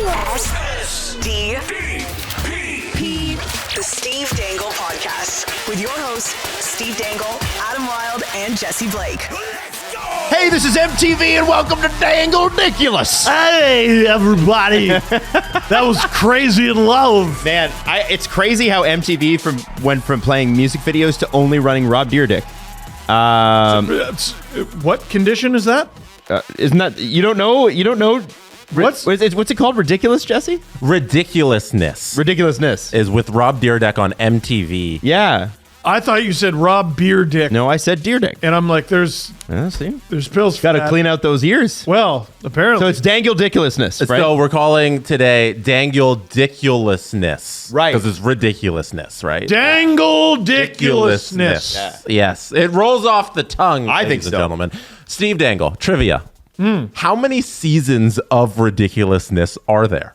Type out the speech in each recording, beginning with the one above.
S-S-D-P. The Steve Dangle Podcast. With your hosts, Steve Dangle, Adam Wilde, and Jesse Blake. Hey, this is MTV, and welcome to Danglediculousness. Hey, everybody. That was Crazy in Love. Man, it's crazy how MTV went from playing music videos to only running Rob Dyrdek. What condition is that? Isn't that you don't know? You don't know? What's it called? Ridiculous, Jesse? Ridiculousness Is with Rob Dyrdek on MTV. Yeah. I thought you said Rob Beer Dick. No, I said Dyrdek. And I'm like, there's pills. Got to clean out those ears. Well, apparently. So it's Danglediculousness, right? So we're calling today Danglediculousness. Right. Because it's ridiculousness, right? Danglediculousness. Yeah. Yes. It rolls off the tongue, I think ladies and so. gentlemen. Steve Dangle, trivia. How many seasons of ridiculousness are there?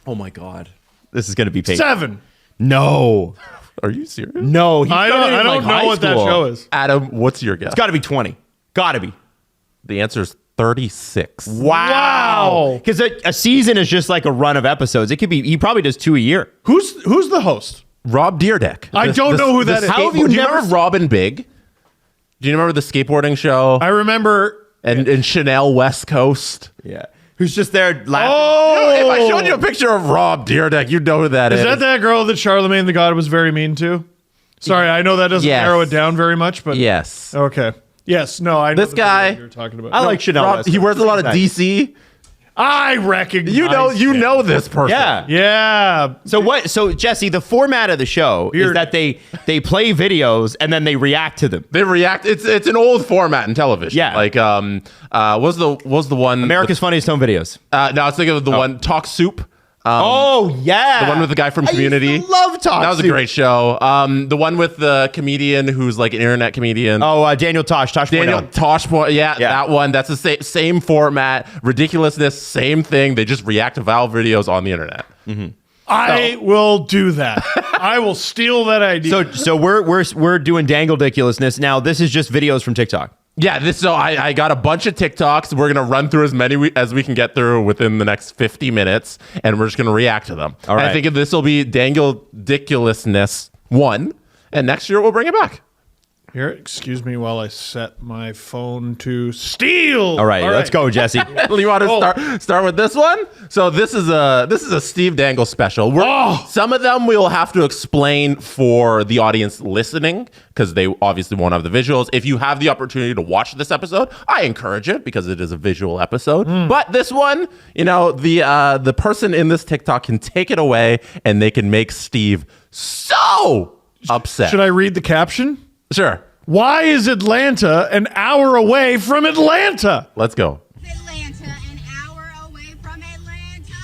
Oh my God, this is going to be painful. 7. No. Are you serious? No, I don't know what that show is. Adam, what's your guess? It's got to be 20. Got to be. The answer is 36. Wow. Because a season is just like a run of episodes. It could be. He probably does 2 a year. Who's the host? Rob Dyrdek. I don't know who that is. How have you Do you never remember Robin Big? Do you remember the skateboarding show? I remember. And Chanel West Coast. Yeah. Who's just there laughing? Oh, If I showed you a picture of Rob Dyrdek, you'd know who that is. Is that girl that Charlemagne the God was very mean to? Sorry, I know that doesn't Yes. narrow it down very much, but Yes. okay. Yes, no, I know This the guy- video you're talking about. I like Chanel. Rob, West he Coast. wears a lot of Nice. DC. I recognize. You him. know this person. Yeah. Yeah. So Jesse, the format of the show is Weird. that they play videos and then they react to them. They react. It's an old format in television. Yeah. Like was the one America's Funniest Home Videos. No, I was thinking of the one Talk Soup. Oh yeah, The one with the guy from Community. I used to love Talk That was a Soup. great show. The one with the comedian who's like an internet comedian. Oh, Daniel Tosh. Daniel Tosh Point, yeah, Yeah. that one. That's the same format. Ridiculousness, same thing. They just react to Valve videos on the internet. I will do that. I will steal that idea. So we're doing Danglediculousness now. This is just videos from TikTok. Yeah, so I got a bunch of TikToks. We're gonna run through as many as we can get through within the next 50 minutes, and we're just gonna react to them. All right. And I think this will be Danglediculousness 1, and next year we'll bring it back. Here, excuse me while I set my phone to steal. All right, let's go, Jesse. You want to start with this one? So this is a Steve Dangle special. Some of them we'll have to explain for the audience listening because they obviously won't have the visuals. If you have the opportunity to watch this episode, I encourage it because it is a visual episode. But this one, the person in this TikTok can take it away and they can make Steve so upset. Should I read the caption? Sure. Why is Atlanta an hour away from Atlanta? Let's go. Atlanta, an hour away from Atlanta.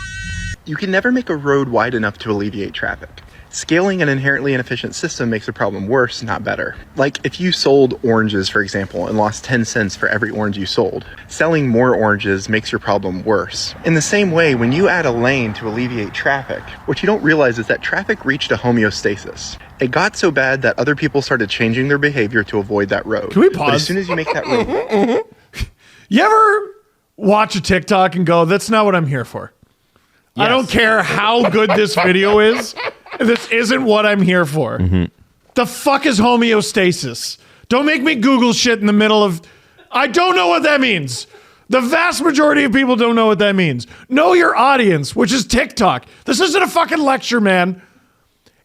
You can never make a road wide enough to alleviate traffic. Scaling an inherently inefficient system makes a problem worse, not better. Like if you sold oranges, for example, and lost 10 cents for every orange you sold, selling more oranges makes your problem worse. In the same way, when you add a lane to alleviate traffic, what you don't realize is that traffic reached a homeostasis. It got so bad that other people started changing their behavior to avoid that road. Can we But pause? as soon as you make that road... You ever watch a TikTok and go, that's not what I'm here for? I don't care how good this video is. This isn't what I'm here for. The fuck is homeostasis? Don't make me Google shit in the middle of... I don't know what that means. The vast majority of people don't know what that means. Know your audience, which is TikTok. This isn't a fucking lecture, man.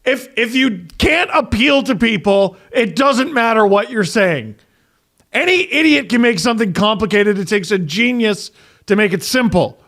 If you can't appeal to people, it doesn't matter what you're saying. Any idiot can make something complicated. It takes a genius to make it simple.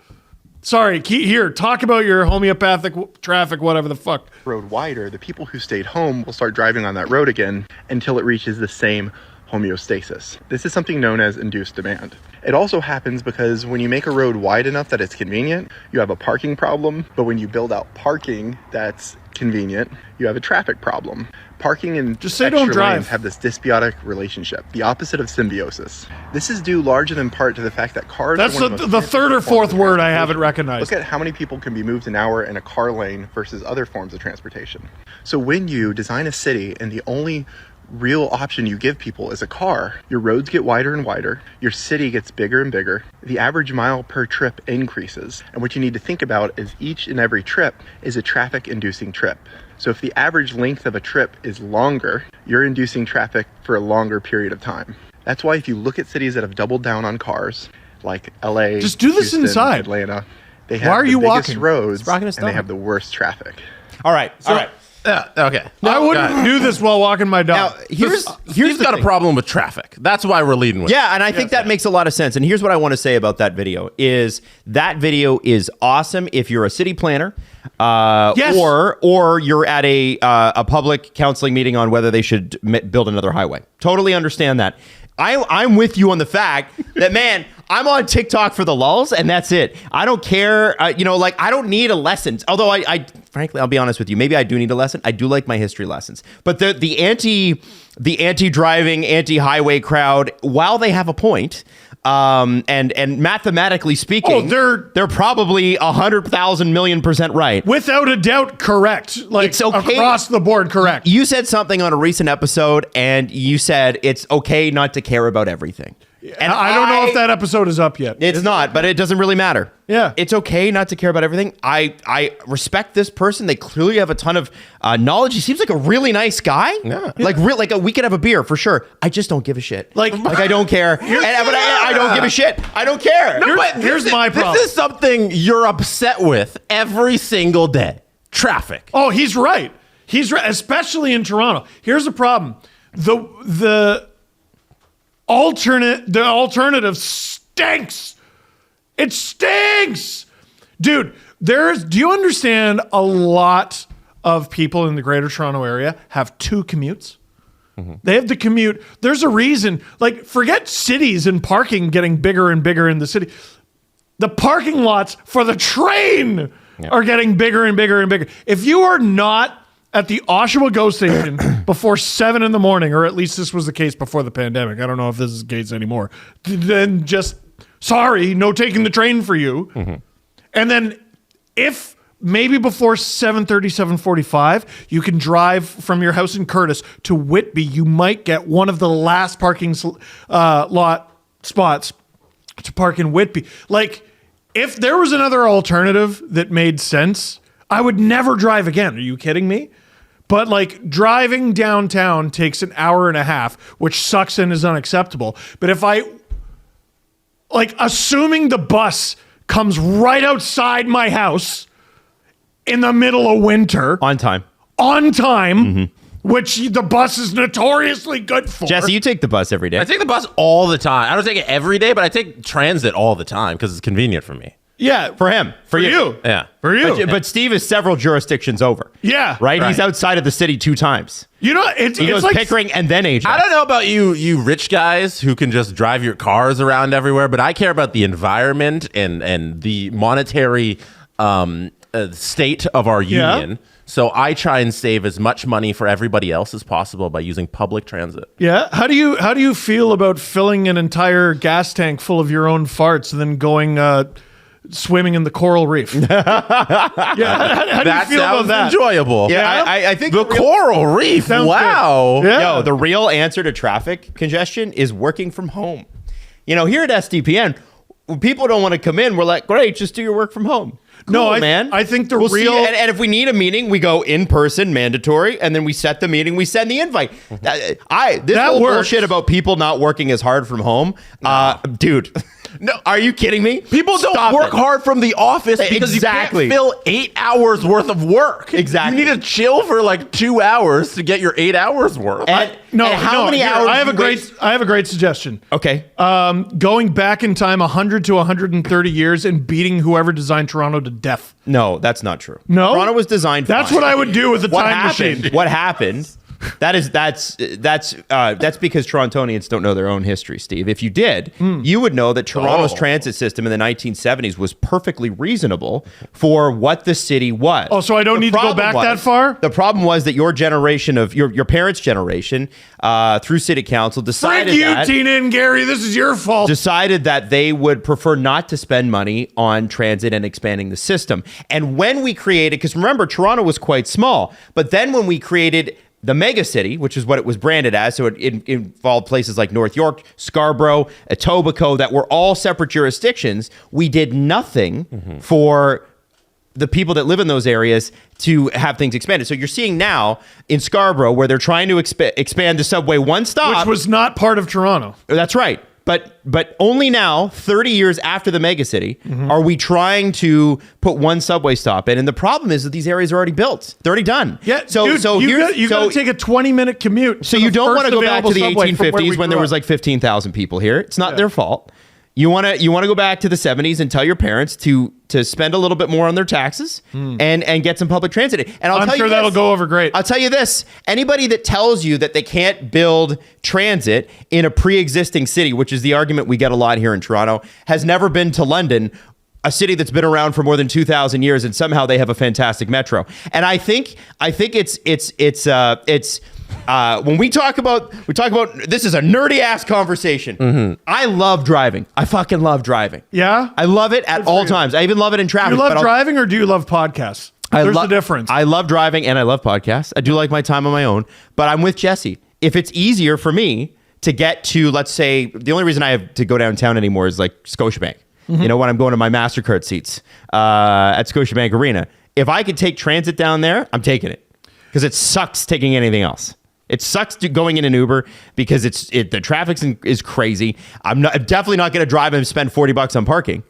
Sorry, here, talk about your homeopathic traffic, whatever the fuck. road wider, the people who stayed home will start driving on that road again until it reaches the same homeostasis. This is something known as induced demand. It also happens because when you make a road wide enough that it's convenient, you have a parking problem, but when you build out parking that's convenient, you have a traffic problem. Parking and Just say extra don't drive. lanes have this dysbiotic relationship, the opposite of symbiosis. This is due largely in part to the fact that cars That's are one of the most third or transit forms fourth of word I transportation. haven't recognized. Look at how many people can be moved an hour in a car lane versus other forms of transportation. So when you design a city and the only real option you give people is a car. Your roads get wider and wider. Your city gets bigger and bigger. The average mile per trip increases. And what you need to think about is each and every trip is a traffic-inducing trip. So if the average length of a trip is longer, you're inducing traffic for a longer period of time. That's why if you look at cities that have doubled down on cars, like LA, just do this Houston, inside. Atlanta, they have Why are the you biggest walking? roads rocking his and they stomach. have the worst traffic. All right. Yeah, okay. I wouldn't do this while walking my dog. Now, here's He's the got thing. a problem with traffic. That's why we're leading with. Yeah, and I think that makes a lot of sense. And here's what I want to say about that video: is that video is awesome if you're a city planner, Yes. or you're at a public counseling meeting on whether they should build another highway. Totally understand that. I'm with you on the fact that, man, I'm on TikTok for the lulz, and that's it. I don't care. I don't need a lesson. Although I frankly, I'll be honest with you, maybe I do need a lesson. I do like my history lessons. But the anti-driving, anti-highway crowd, while they have a point, and mathematically speaking, they're probably 100,000 million% right. Without a doubt, correct. Like, It's okay. across the board, correct. You said something on a recent episode, and you said it's okay not to care about everything. And I don't know if that episode is up yet. It's not, but it doesn't really matter. Yeah. It's okay not to care about everything. I respect this person. They clearly have a ton of knowledge. He seems like a really nice guy. Yeah. Like we could have a beer for sure. I just don't give a shit. Like I don't care. But I don't give a shit. I don't care. No, but here's my problem. This is something you're upset with every single day. Traffic. Oh, he's right. He's right, especially in Toronto. Here's the problem. The alternative stinks. It stinks. Dude, do you understand a lot of people in the Greater Toronto area have two commutes? They have the commute. There's a reason. Like, forget cities and parking getting bigger and bigger in the city. The parking lots for the train are getting bigger and bigger and bigger. If you are not at the Oshawa GO station before 7 a.m, or at least this was the case before the pandemic, I don't know if this is the case anymore, then just, sorry, no taking the train for you. And then if maybe before 7:30, 7:45, you can drive from your house in Curtis to Whitby, you might get one of the last parking lot spots to park in Whitby. Like, if there was another alternative that made sense, I would never drive again. Are you kidding me? But like, driving downtown takes an hour and a half, which sucks and is unacceptable. But if assuming the bus comes right outside my house in the middle of winter On time. which the bus is notoriously good for. Jesse, you take the bus every day. I take the bus all the time. I don't take it every day, but I take transit all the time because it's convenient for me. Yeah. For him. For you. Yeah. For you. But Steve is several jurisdictions over. Yeah. Right? He's Right. outside of the city 2 times. You know, it's He goes like Pickering and then AJ. I don't know about you rich guys who can just drive your cars around everywhere, but I care about the environment and the monetary state of our union. So I try and save as much money for everybody else as possible by using public transit. Yeah. How do you feel about filling an entire gas tank full of your own farts and then going swimming in the coral reef? How do That you feel about sounds that? enjoyable. Yeah, I think The coral reef. Sounds Wow. good. Yeah. Yo, the real answer to traffic congestion is working from home. Here at SDPN, when people don't want to come in, we're like, great, just do your work from home. No, Cool, man. I think the We'll see- real and if we need a meeting, we go in person, mandatory, and then we set the meeting, we send the invite. This whole works. bullshit about people not working as hard from home, dude. No, are you kidding me? People don't Stop work it. hard from the office because Exactly. you can't fill 8 hours worth of work. Exactly. You need to chill for like 2 hours to get your 8 hours worth. And how many here, hours? I have you a great waste- I have a great suggestion. Okay. Going back in time 100 to 130 years and beating whoever designed Toronto to death. No, that's not true. No? Toronto was designed. That's fine. what I would do with a What time happened? machine. What happened? That's because Torontonians don't know their own history, Steve. If you did, you would know that Toronto's transit system in the 1970s was perfectly reasonable for what the city was. Oh, so I don't need to go back that far? The problem was that your generation of your parents' generation, through city council, Frick you, Tina and Gary. This is your fault. decided that they would prefer not to spend money on transit and expanding the system. And when we created, because remember, Toronto was quite small, but then when we created the mega city, which is what it was branded as. So it involved places like North York, Scarborough, Etobicoke, that were all separate jurisdictions. We did nothing for the people that live in those areas to have things expanded. So you're seeing now in Scarborough where they're trying to expand the subway one stop. Which was not part of Toronto. That's right. But only now, 30 years after the megacity, are we trying to put one subway stop in. And the problem is that these areas are already built. They're already done. Yeah, you got to take a 20-minute commute. So you don't want to go back to the available subway from where 1850s we when there grew was up. like 15,000 people here. It's not their fault. You want to go back to the 70s and tell your parents to spend a little bit more on their taxes and get some public transit. And I'm sure that'll go over great. I'll tell you this. Anybody that tells you that they can't build transit in a pre-existing city, which is the argument we get a lot here in Toronto, has never been to London, a city that's been around for more than 2,000 years, and somehow they have a fantastic metro. And I think it's when we talk about this is a nerdy ass conversation. I love driving. I fucking love driving. Yeah? I love it at all times. I even love it in traffic. Do you love but driving or do you love podcasts? There's a difference. I love driving and I love podcasts. I do like my time on my own, but I'm with Jesse. If it's easier for me to get to, let's say, the only reason I have to go downtown anymore is like Scotiabank. You know, when I'm going to my MasterCard seats at Scotiabank Arena. If I could take transit down there, I'm taking it. Because it sucks taking anything else. It sucks going in an Uber because the traffic is crazy. I'm definitely not going to drive and spend $40 on parking.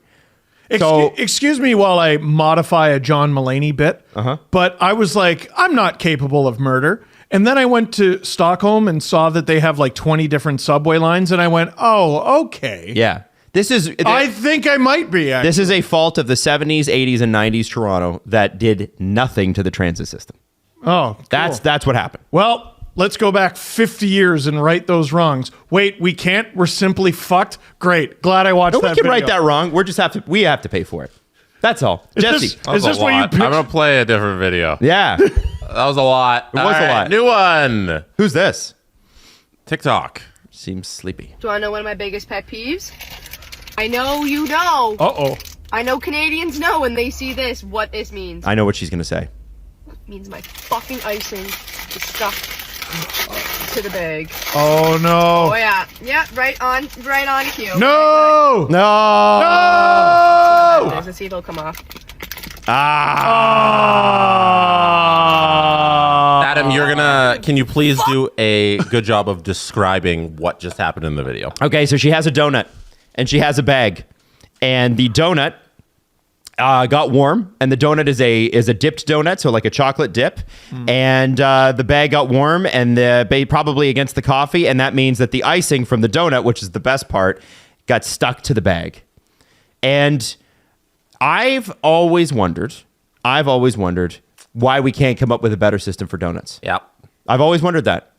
Excuse me while I modify a John Mulaney bit, but I was like, I'm not capable of murder. And then I went to Stockholm and saw that they have like 20 different subway lines, and I went, oh, okay. Yeah. I think I might be, actually. This is a fault of the 70s, 80s, and 90s Toronto that did nothing to the transit system. Oh, cool. That's what happened. Well, let's go back 50 years and right those wrongs. Wait, we can't? We're simply fucked? Great. Glad I watched that We can video. right that wrong. We have to pay for it. That's all. Jesse. Is this what you I'm going to play a different video. Yeah. That was a lot. It was a lot. New one. Who's this? TikTok. Seems sleepy. Do you want to know one of my biggest pet peeves? I know you know. Uh-oh. I know Canadians know when they see this what this means. I know what she's going to say. It means my fucking icing is stuck to the bag. Oh, no. Oh yeah. Yeah, right on cue. No! No! Let's see if it'll come off. Adam, can you please do a good job of describing what just happened in the video? Okay, so she has a donut and she has a bag, and the donut got warm, and the donut is a dipped donut, so like a chocolate dip, and the bag got warm, and probably against the coffee, and that means that the icing from the donut, which is the best part, got stuck to the bag. And I've always wondered why we can't come up with a better system for donuts. Yeah. I've always wondered that.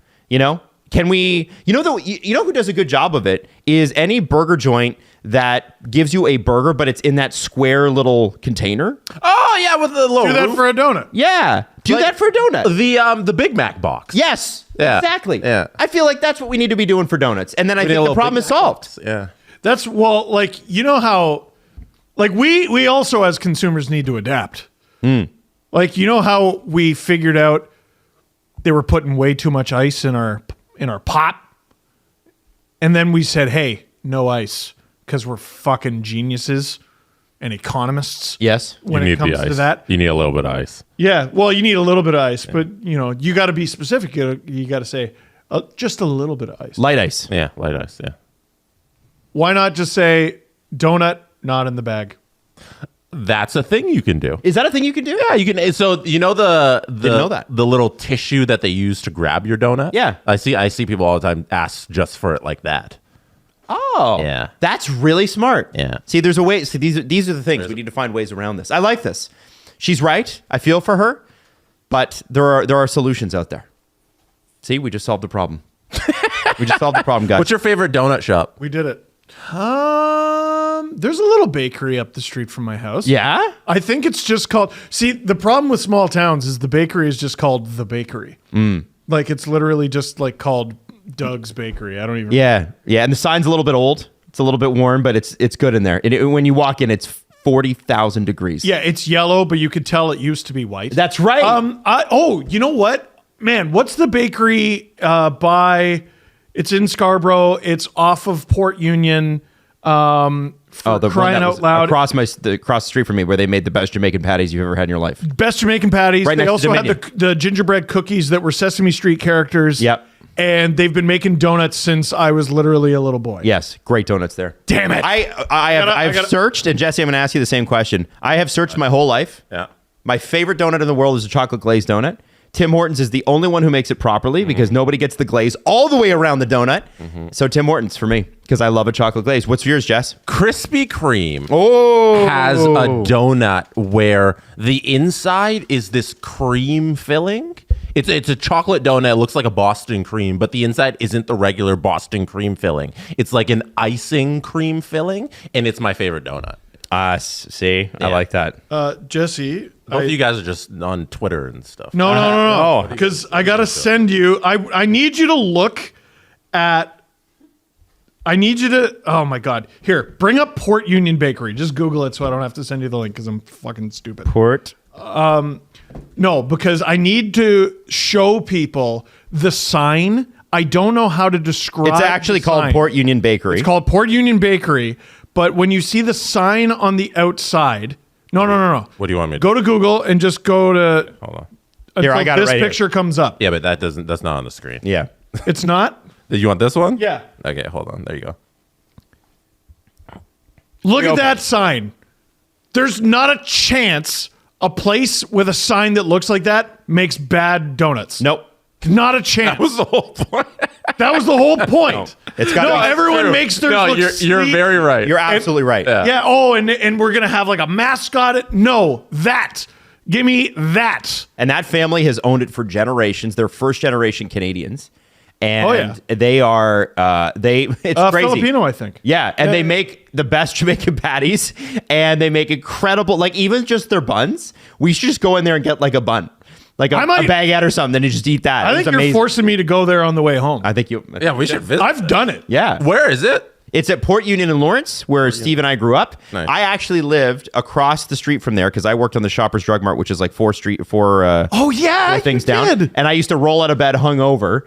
Can we, who does a good job of it is any burger joint that gives you a burger, but it's in that square little container. Oh, yeah, with the little Do that roof. for a donut. Yeah. Do that for a donut. The Big Mac box. Yes. Yeah. Exactly. Yeah. I feel like that's what we need to be doing for donuts. And then I We need a think the little problem Big is Mac solved. box. Yeah. That's, well, like, you know how, like, we also as consumers need to adapt. Like, you know how we figured out they were putting way too much ice in our pot? And then we said, hey, no ice, because we're fucking geniuses and economists. Yes. When You it need comes the ice. to that. You need a little bit of ice. Yeah, well, you need a little bit of ice, but, you got to be specific. You got to say just a little bit of ice. Light ice. Yeah, light ice, yeah. Why not just say donut, not in the bag? That's a thing you can do. Is that a thing you can do? Yeah, you can. So the know that. the little tissue that they use to grab your donut. Yeah. I see people all the time ask just for it like that. Oh. Yeah. That's really smart. Yeah. See, there's a way. See, these are the things. We need to find ways around this. I like this. She's right. I feel for her, but there are solutions out there. See, we just solved the problem. We just solved the problem, guys. What's your favorite donut shop? We did it. There's a little bakery up the street from my house. Yeah? I think it's just called. See, the problem with small towns is the bakery is just called the bakery. Like it's literally just like called Doug's Bakery. I don't even. Yeah. Yeah. And the sign's a little bit old. It's a little bit worn, but it's good in there. When you walk in, it's 40,000 degrees. Yeah, it's yellow, but you could tell it used to be white. That's right. You know what? man, what's the bakery by? It's in Scarborough. It's off of Port Union. For the crying one that out was loud. across the street from me, where they made the best Jamaican patties you've ever had in your life. Best Jamaican patties. Right They next to also had Dominion. the gingerbread cookies that were Sesame Street characters. Yep. And they've been making donuts since I was literally a little boy. Yes, great donuts there. Damn it. I've searched, and Jesse, I'm going to ask you the same question. I have searched my whole life. Yeah. My favorite donut in the world is a chocolate glazed donut. Tim Hortons is the only one who makes it properly because nobody gets the glaze all the way around the donut. So Tim Hortons for me because I love a chocolate glaze. What's yours, Jess? Krispy Kreme Oh, has a donut where the inside is this cream filling. It's a chocolate donut. It looks like a Boston cream, but the inside isn't the regular Boston cream filling. It's like an icing cream filling, and it's my favorite donut. See, I Yeah. like that. Jesse. Both of you guys are just on Twitter and stuff. No. Because I got to send you. I need you to look at. I need you to. Oh my God. Here, bring up Port Union Bakery. Just Google it so I don't have to send you the link because I'm fucking stupid. Port. No, because I need to show people the sign. I don't know how to describe. It's actually the called sign. Port Union Bakery. It's called Port Union Bakery. But when you see the sign on the outside, no. What do you want me to Go to Google and just go to. Hold on. Here, I until got it this right here. picture comes up. Yeah, but that's not on the screen. Yeah. It's not. You want this one? Yeah. Okay, hold on. There you go. Look at Reopen. that sign. There's not a chance a place with a sign that looks like that makes bad donuts. Nope. Not a chance. That was the whole point. That was the whole point. It's gotta no, be everyone True. makes theirs No, look you're sweet. very right. You're absolutely right. Yeah. Oh, and we're gonna have like a mascot. No, that. Give me that. And that family has owned it for generations. They're first generation Canadians. And Oh, yeah. they are it's crazy. Filipino, I think. Yeah, and they make the best Jamaican patties, and they make incredible, like even just their buns. We should just go in there and get like a bun, like a baguette or something, and you just eat that. I It's think you're amazing. forcing me to go there on the way home. I think you. Yeah, we should visit. I've done it. Yeah. Where is it? It's at Port Union in Lawrence, where Steve and I grew up. Nice. I actually lived across the street from there because I worked on the Shoppers Drug Mart, which is like four Oh yeah, four things you down. did. And I used to roll out of bed hungover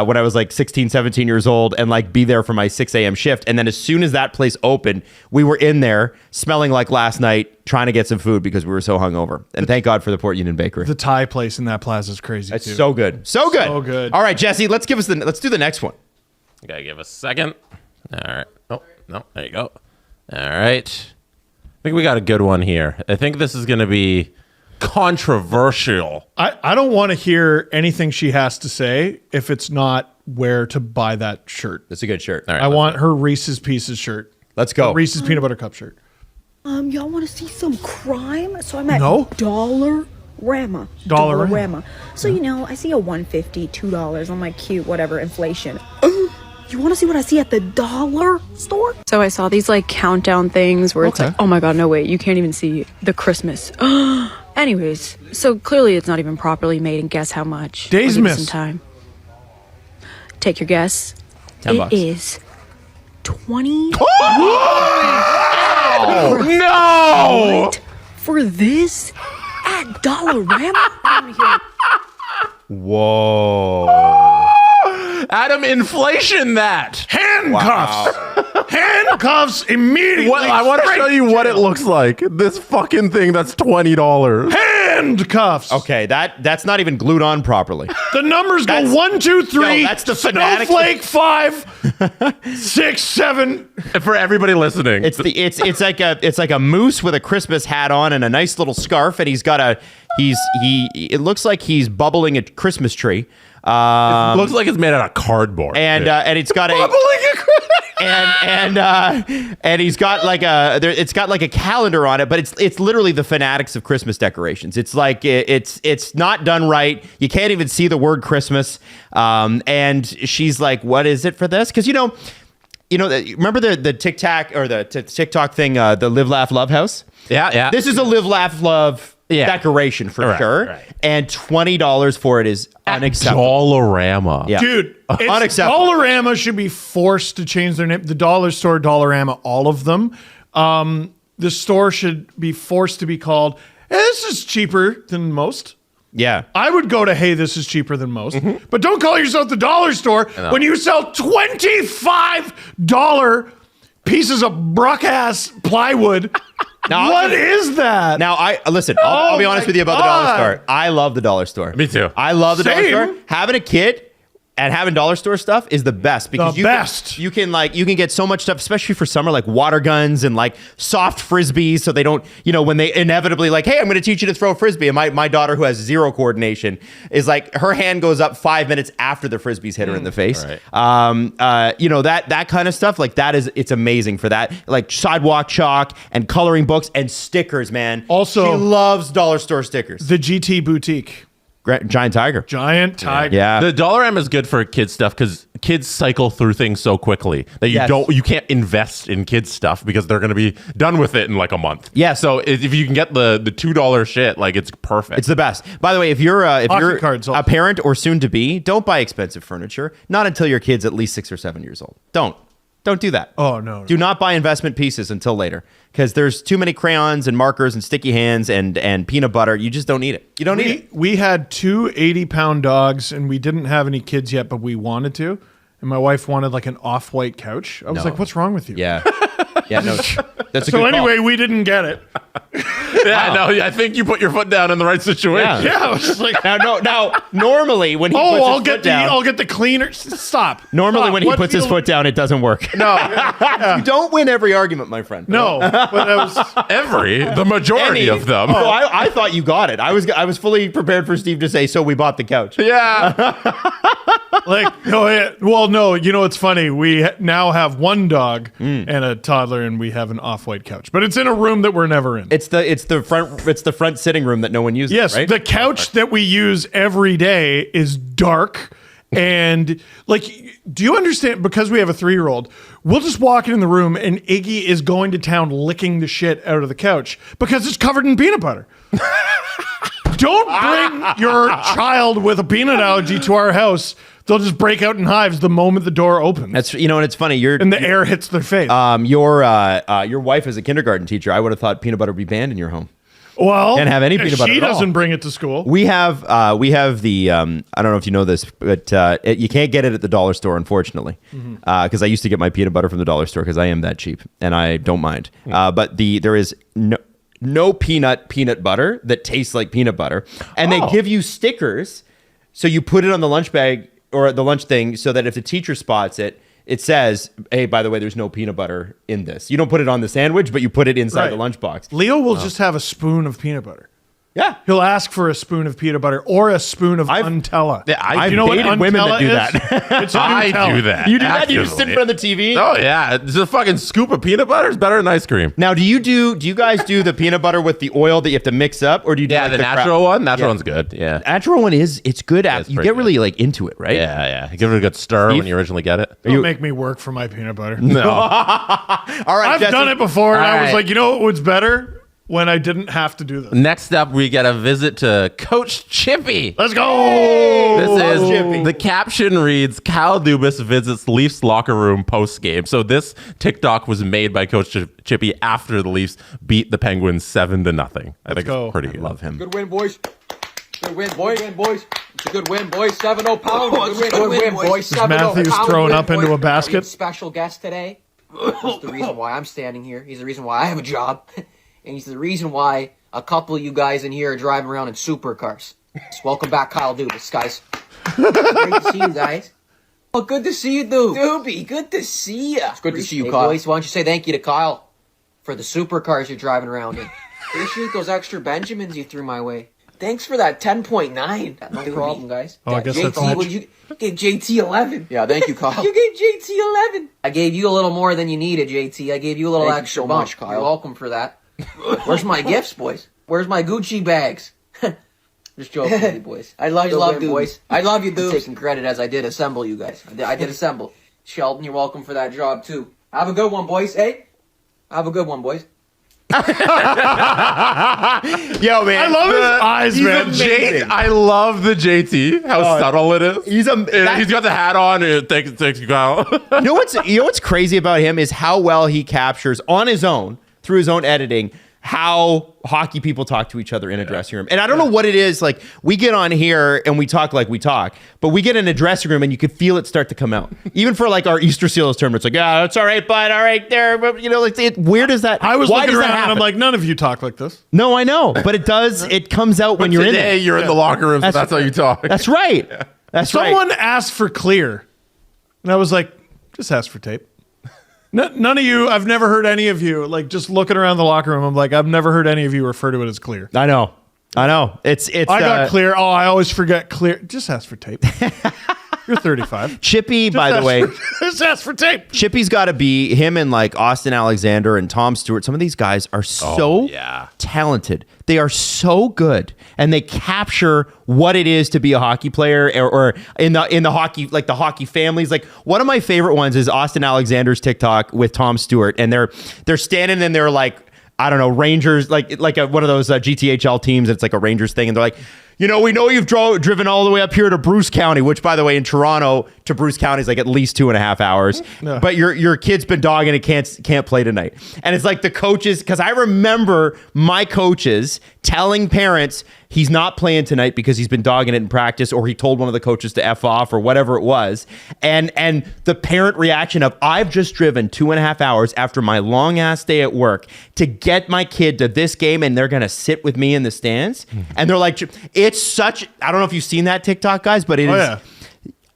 when I was like 16, 17 years old and like be there for my 6 a.m. shift. And then as soon as that place opened, we were in there smelling like last night, trying to get some food because we were so hungover. And thank God for the Port Union Bakery. The Thai place in that plaza is crazy. It's too. so good. So good. So good. All right, Jesse, let's do the next one. Okay, give us a second. All right. Oh, no, there you go. All right. I think we got a good one here. I think this is going to be controversial. I don't want to hear anything she has to say if it's not where to buy that shirt. That's a good shirt. All right. I want her Reese's Pieces shirt. Let's go. Her Reese's Peanut Butter Cup shirt. Y'all want to see some crime? So I'm at No. Dollarama. Dollarama. So, I see a $1.50, $2. I'm like, cute, whatever, inflation. You want to see what I see at the dollar store? So I saw these like countdown things where it's Okay. like, oh my God, no wait, you can't even see the Christmas. Anyways, so clearly it's not even properly made, and guess how much? Days I'll give you Miss. some time. Take your guess. $10. It is 20. No! What? For this at Dollarama? Whoa. Adam, inflation that. Handcuffs. Handcuffs immediately. What, I want to show you what it looks like. This fucking thing that's $20. Handcuffs. Okay, that's not even glued on properly. The numbers go That's- 1, 2, 3. No, that's the fanatic- Snowflake 5, 6, 7. For everybody listening. It's like a moose with a Christmas hat on and a nice little scarf, and it looks like he's bubbling a Christmas tree. It looks like it's made out of cardboard. And it's got and he's got like it's got like a calendar on it, but it's literally the fanatics of Christmas decorations. It's like it's not done right. You can't even see the word Christmas. And she's like, "What is it for this?" Because remember the TikTok or the TikTok thing, the Live Laugh Love House. yeah. This is a Live Laugh Love decoration for Right, sure, right. and $20 for it is unacceptable. Dollarama. Yeah. Dude, Unacceptable. Dollarama should be forced to change their name. The dollar store, Dollarama, all of them. The store should be forced to be called, this is cheaper than most. Yeah. I would go to, hey, this is cheaper than most. But don't call yourself the dollar store when you sell $25 pieces of bruck-ass plywood. Now, what is that? Now, I'll be honest with you about the dollar store. I love the dollar store. Me too. I love the dollar Same. store. Having a kid and having dollar store stuff is the best because you can get so much stuff, especially for summer, like water guns and like soft frisbees, so they don't, when they inevitably like, hey, I'm going to teach you to throw a frisbee, and my daughter who has zero coordination is like, her hand goes up 5 minutes after the frisbees hit her in the face. Right. That kind of stuff, like it's amazing for that, like sidewalk chalk and coloring books and stickers, man. Also, she loves dollar store stickers. The GT Boutique. Giant Tiger. Giant Tiger. Yeah. The Dollar M is good for kids stuff because kids cycle through things so quickly that you can't invest in kids stuff because they're going to be done with it in like a month. Yeah. So if you can get the $2 shit, like it's perfect. It's the best. By the way, if you're cards also. a parent or soon to be, don't buy expensive furniture. Not until your kid's at least 6 or 7 years old. Don't do that. Oh, no. Do not buy investment pieces until later because there's too many crayons and markers and sticky hands and peanut butter. You just don't need it. You don't need it. We had 2 80-pound dogs, and we didn't have any kids yet, but we wanted to. And my wife wanted like an off-white couch. I was like, what's wrong with you? Yeah. Yeah, no, that's a So good anyway, we didn't get it. I think you put your foot down in the right situation. Yeah, I was like, now, normally when he puts his foot down, I'll get the cleaner. Stop. normally Stop. when he What puts his deal- foot down, it doesn't work. No. You don't win every argument, my friend. No. But I was. The majority of them. Oh, I thought you got it. I was fully prepared for Steve to say, so we bought the couch. Yeah. No, it's funny. We now have one dog and a toddler, and we have an off-white couch, but it's in a room that we're never in. It's the front sitting room that no one uses. Yes, right? the couch that we use every day is dark. And like, do you understand? Because we have a 3-year-old, we'll just walk in the room and Iggy is going to town licking the shit out of the couch because it's covered in peanut butter. Don't bring your child with a peanut allergy to our house. They'll just break out in hives the moment the door opens. That's and it's funny. And the air hits their face. Your wife is a kindergarten teacher. I would have thought peanut butter would be banned in your home. Well, can't have any peanut butter She at all. doesn't bring it to school. We have the I don't know if you know this, but you can't get it at the dollar store, unfortunately, because I used to get my peanut butter from the dollar store because I am that cheap and I don't mind. But there is no peanut butter that tastes like peanut butter, and they give you stickers, so you put it on the lunch bag or the lunch thing, so that if the teacher spots it, it says, hey, by the way, there's no peanut butter in this. You don't put it on the sandwich, but you put it inside the lunchbox. Leo will just have a spoon of peanut butter. Yeah. He'll ask for a spoon of peanut butter or a spoon of Untella. Yeah, I've you know what dated women that Untella do is? that. It's I Nutella. do that. You do that? You just sit in actively. front of the TV? Oh yeah, it's a fucking scoop of peanut butter is better than ice cream. Now, do you guys do the peanut butter with the oil that you have to mix up, or do you do Yeah, like the crap- natural one. Natural Yeah. one's good. Yeah. Natural one it's good. it's You pretty get really good. like into it, right? Yeah. Give it a good stir Steve? when you originally get it. Don't make me work for my peanut butter. No. All right, I've Jesse. done it before, and All I was right. like, you know what was better? When I didn't have to do this. Next up, we get a visit to Coach Chippy. Let's go! This is Chippy. the caption reads: Kyle Dubas visits Leafs locker room post game. So this TikTok was made by Coach Chippy after the Leafs beat the Penguins 7-0. I think go. it's pretty good. Love him. Good win, boys. Good win, boys. Good win, boys. It's a good win, boys. 7-0 pound. Good win, boys. 7-0 Matthews pound. thrown Good up win, into a boys. basket. Special guest today. He's the reason why I'm standing here. He's the reason why I have a job. And he's the reason why a couple of you guys in here are driving around in supercars. So welcome back, Kyle Dubas, guys. Great to see you guys. Oh, good to see you, dude. Doobie, good to see you. It's good to see you, Kyle. Boys, why don't you say thank you to Kyle for the supercars you're driving around in. Appreciate those extra Benjamins you threw my way. Thanks for that 10.9. No problem, guys. Oh, I guess that's JT, all. what did you gave JT 11? Yeah, thank you, Kyle. You gave JT 11. I gave you a little more than you needed, JT. I gave you a little extra bump. Much, Kyle. You're welcome for that. Where's my gifts, boys? Where's my Gucci bags? Just joking with you, boys. I love you, boys. I love you, dude. Taking credit as I did assemble you guys. I did assemble. Sheldon, you're welcome for that job too. Have a good one, boys. Hey, have a good one, boys. Yo, man. I love his eyes, he's man. amazing. I love the JT. How subtle it is. He's He's got the hat on. Thanks, Kyle. You know what's crazy about him is how well he captures on his own through his own editing how hockey people talk to each other in a dressing room. And I don't know what it is. Like, we get on here and we talk like we talk, but we get in a dressing room and you could feel it start to come out. Even for like our Easter Seals tournament, it's like, yeah, that's all right, bud. All right, there. But, you know, like, where does that? I was why looking does that around and happen? I'm like, none of you talk like this. No, I know, but it does. It comes out when you're in Today, there. you're in the locker room, so that's how you talk. That's right. That's right. Someone asked for clear, and I was like, just ask for tape. None of you, I've never heard any of you, like, just looking around the locker room, I'm like, I've never heard any of you refer to it as clear. I know. It's. I got clear. Oh, I always forget clear. Just ask for tape. You're 35. Chippy, by the way. Just ask for tape. Chippy's got to be him and like Austin Alexander and Tom Stewart. Some of these guys are so talented. They are so good, and they capture what it is to be a hockey player, or in the hockey, like the hockey families. Like, one of my favorite ones is Austin Alexander's TikTok with Tom Stewart, and they're standing and they're like, I don't know, Rangers, like one of those GTHL teams. It's like a Rangers thing, and they're like, you know, we know you've driven all the way up here to Bruce County, which, by the way, in Toronto to Bruce County is like at least 2.5 hours. No. But your kid's been dogging it, can't play tonight. And it's like the coaches, because I remember my coaches telling parents he's not playing tonight because he's been dogging it in practice, or he told one of the coaches to F off, or whatever it was. And the parent reaction of, I've just driven 2.5 hours after my long ass day at work to get my kid to this game, and they're going to sit with me in the stands. And they're like, it's such, I don't know if you've seen that TikTok, guys, but it is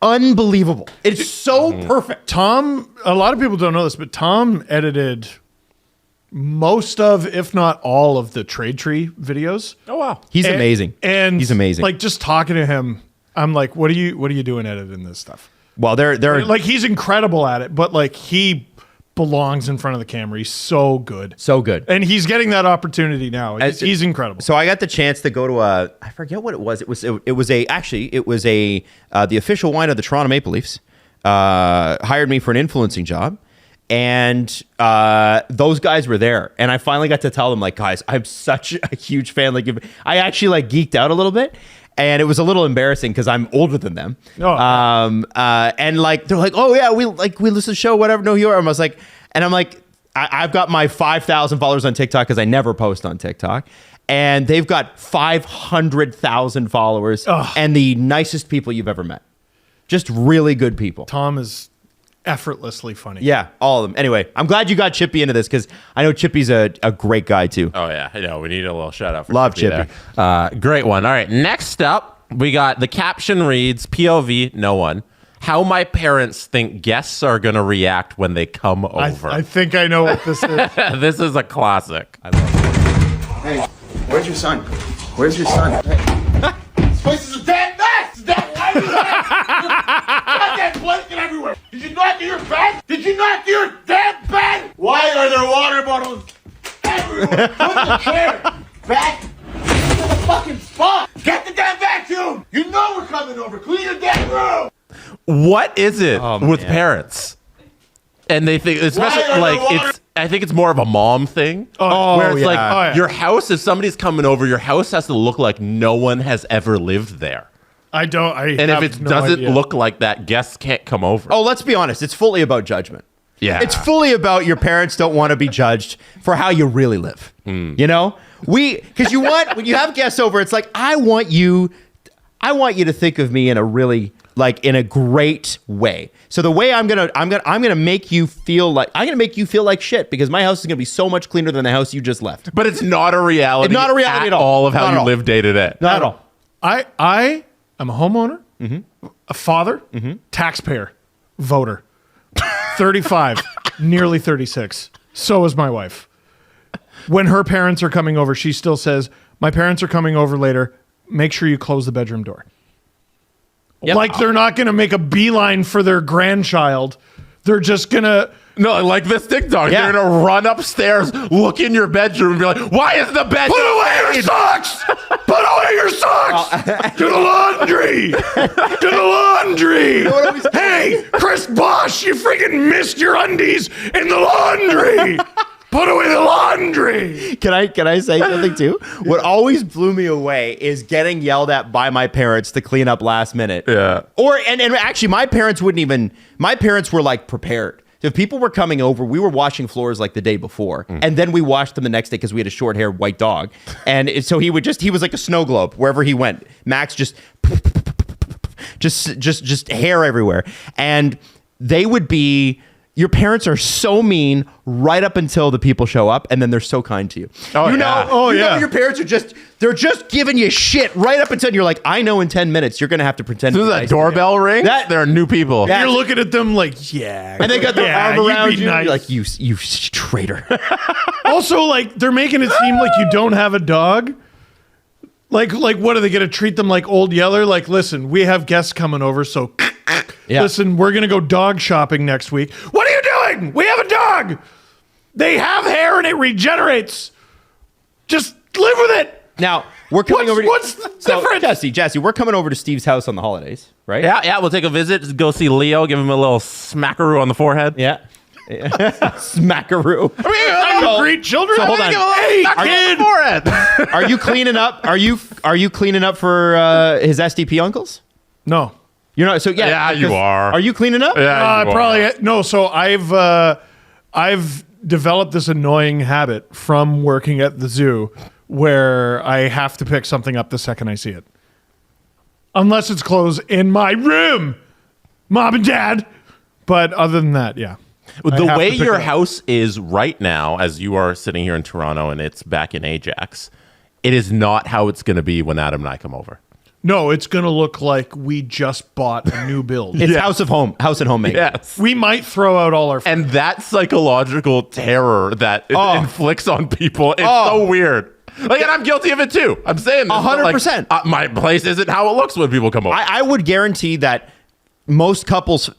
unbelievable. It's so perfect. Tom, a lot of people don't know this, but Tom edited most of, if not all of, the Trade Tree videos. Oh, wow. He's amazing. And he's amazing. Like, just talking to him, I'm like, what are you doing editing this stuff? Well, they're like, he's incredible at it, but like, he belongs in front of the camera. He's so good. So good. And he's getting that opportunity now. He's incredible. So I got the chance to go to I forget what it was. It was the official wine of the Toronto Maple Leafs. Hired me for an influencing job. And those guys were there. And I finally got to tell them, like, guys, I'm such a huge fan. Like, I actually like geeked out a little bit. And it was a little embarrassing because I'm older than them. Oh. And like, they're like, oh yeah, we listen to the show, whatever. No, you are. I'm like, I've got my 5,000 followers on TikTok because I never post on TikTok. And they've got 500,000 followers and the nicest people you've ever met. Just really good people. Tom is effortlessly funny. Yeah, all of them. Anyway, I'm glad you got Chippy into this because I know Chippy's a great guy too. Oh, yeah. I know. We need a little shout out for Love Chippy. Great one. All right. Next up, we got the caption reads, POV, no one. How my parents think guests are going to react when they come over. I think I know what this is. This is a classic. I love it. Hey, where's your son? Where's your son? Hey. This place is a damn mess! Goddamn blanket everywhere! Did you not do your bed? Did you not do your damn bed? Why are there water bottles everywhere? Put the chair back to the fucking spot! Get the damn vacuum! You know we're coming over! Clean your damn room! What is it with parents? And they think, especially I think it's more of a mom thing. Where it's like, your house, if somebody's coming over, your house has to look like no one has ever lived there. And if it doesn't look like that, guests can't come over. Oh, let's be honest. It's fully about judgment. Yeah. It's fully about your parents don't want to be judged for how you really live. You know? Because you want, when you have guests over, it's like, I want you to think of me in a really, like, in a great way. So the way I'm gonna make you feel like shit because my house is gonna be so much cleaner than the house you just left. But it's not a reality. It's not a reality at all of how you live day to day. Not at all. I am a homeowner, a father, taxpayer, voter, 35, nearly 36. So is my wife. When her parents are coming over, she still says, my parents are coming over later. Make sure you close the bedroom door. Yep. Like they're not going to make a beeline for their grandchild. They're just going to... No, like this TikTok. Yeah. They're going to run upstairs, look in your bedroom, and be like, why is the bed... Put away your socks! Put away your socks! To the laundry! To the laundry! Hey, Chris Bosch, you freaking missed your undies in the laundry! Put away the laundry! Can I say something too? What always blew me away is getting yelled at by my parents to clean up last minute. Yeah. And actually my parents wouldn't even, my parents were like prepared. So if people were coming over, we were washing floors like the day before, and then we washed them the next day because we had a short-haired white dog, and so he was like a snow globe wherever he went. Max just hair everywhere, and they would be. Your parents are so mean right up until the people show up, and then they're so kind to you. You know your parents are they're just giving you shit right up until you're like, I know in 10 minutes you're going to have to pretend. As soon as that doorbell rings, there are new people. You're looking at them like, yeah. And they got their arm around you. Nice. You're like, you traitor. Also, like, they're making it seem like you don't have a dog. Like, what are they going to treat them like Old Yeller? Like, listen, we have guests coming over, so... Yeah. Listen, we're going to go dog shopping next week. What are you doing? We have a dog. They have hair and it regenerates. Just live with it. Now, we're coming over to... What's the difference? Jesse, we're coming over to Steve's house on the holidays, right? Yeah, we'll take a visit. Just go see Leo, give him a little smackaroo on the forehead. Yeah. Smackaroo. I mean, great children. So hold on. Hey, kid. Are you cleaning up? Are you cleaning up for his SDP uncles? No. You're not. So yeah, you are. Are you cleaning up? Yeah, probably no. So I've developed this annoying habit from working at the zoo where I have to pick something up the second I see it, unless it's clothes in my room, Mom and Dad. But other than that, yeah. The way your house is right now, as you are sitting here in Toronto and it's back in Ajax, it is not how it's going to be when Adam and I come over. No, it's going to look like we just bought a new build. It's house and home made. Yes. We might throw out all our... And that psychological terror that it inflicts on people is so weird. Like, and I'm guilty of it too. I'm saying this. 100%. Like, my place isn't how it looks when people come over. I would guarantee that most couples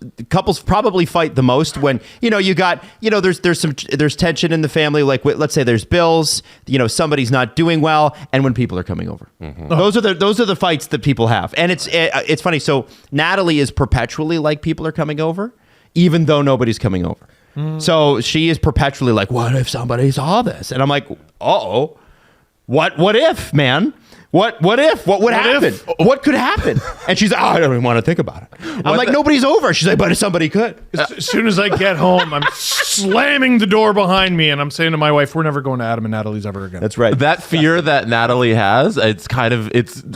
probably fight the most when there's tension in the family, like let's say there's bills, somebody's not doing well, and when people are coming over. Those are the fights that people have. And it's funny. So Natalie is perpetually like people are coming over even though nobody's coming over. So she is perpetually like, what if somebody saw this? And I'm like, uh-oh, what if, man? What if? What would happen? What could happen? And she's like, I don't even want to think about it. I'm like, nobody's over. She's like, but if somebody could. As soon as I get home, I'm slamming the door behind me and I'm saying to my wife, we're never going to Adam and Natalie's ever again. That's right. That fear that Natalie has, it's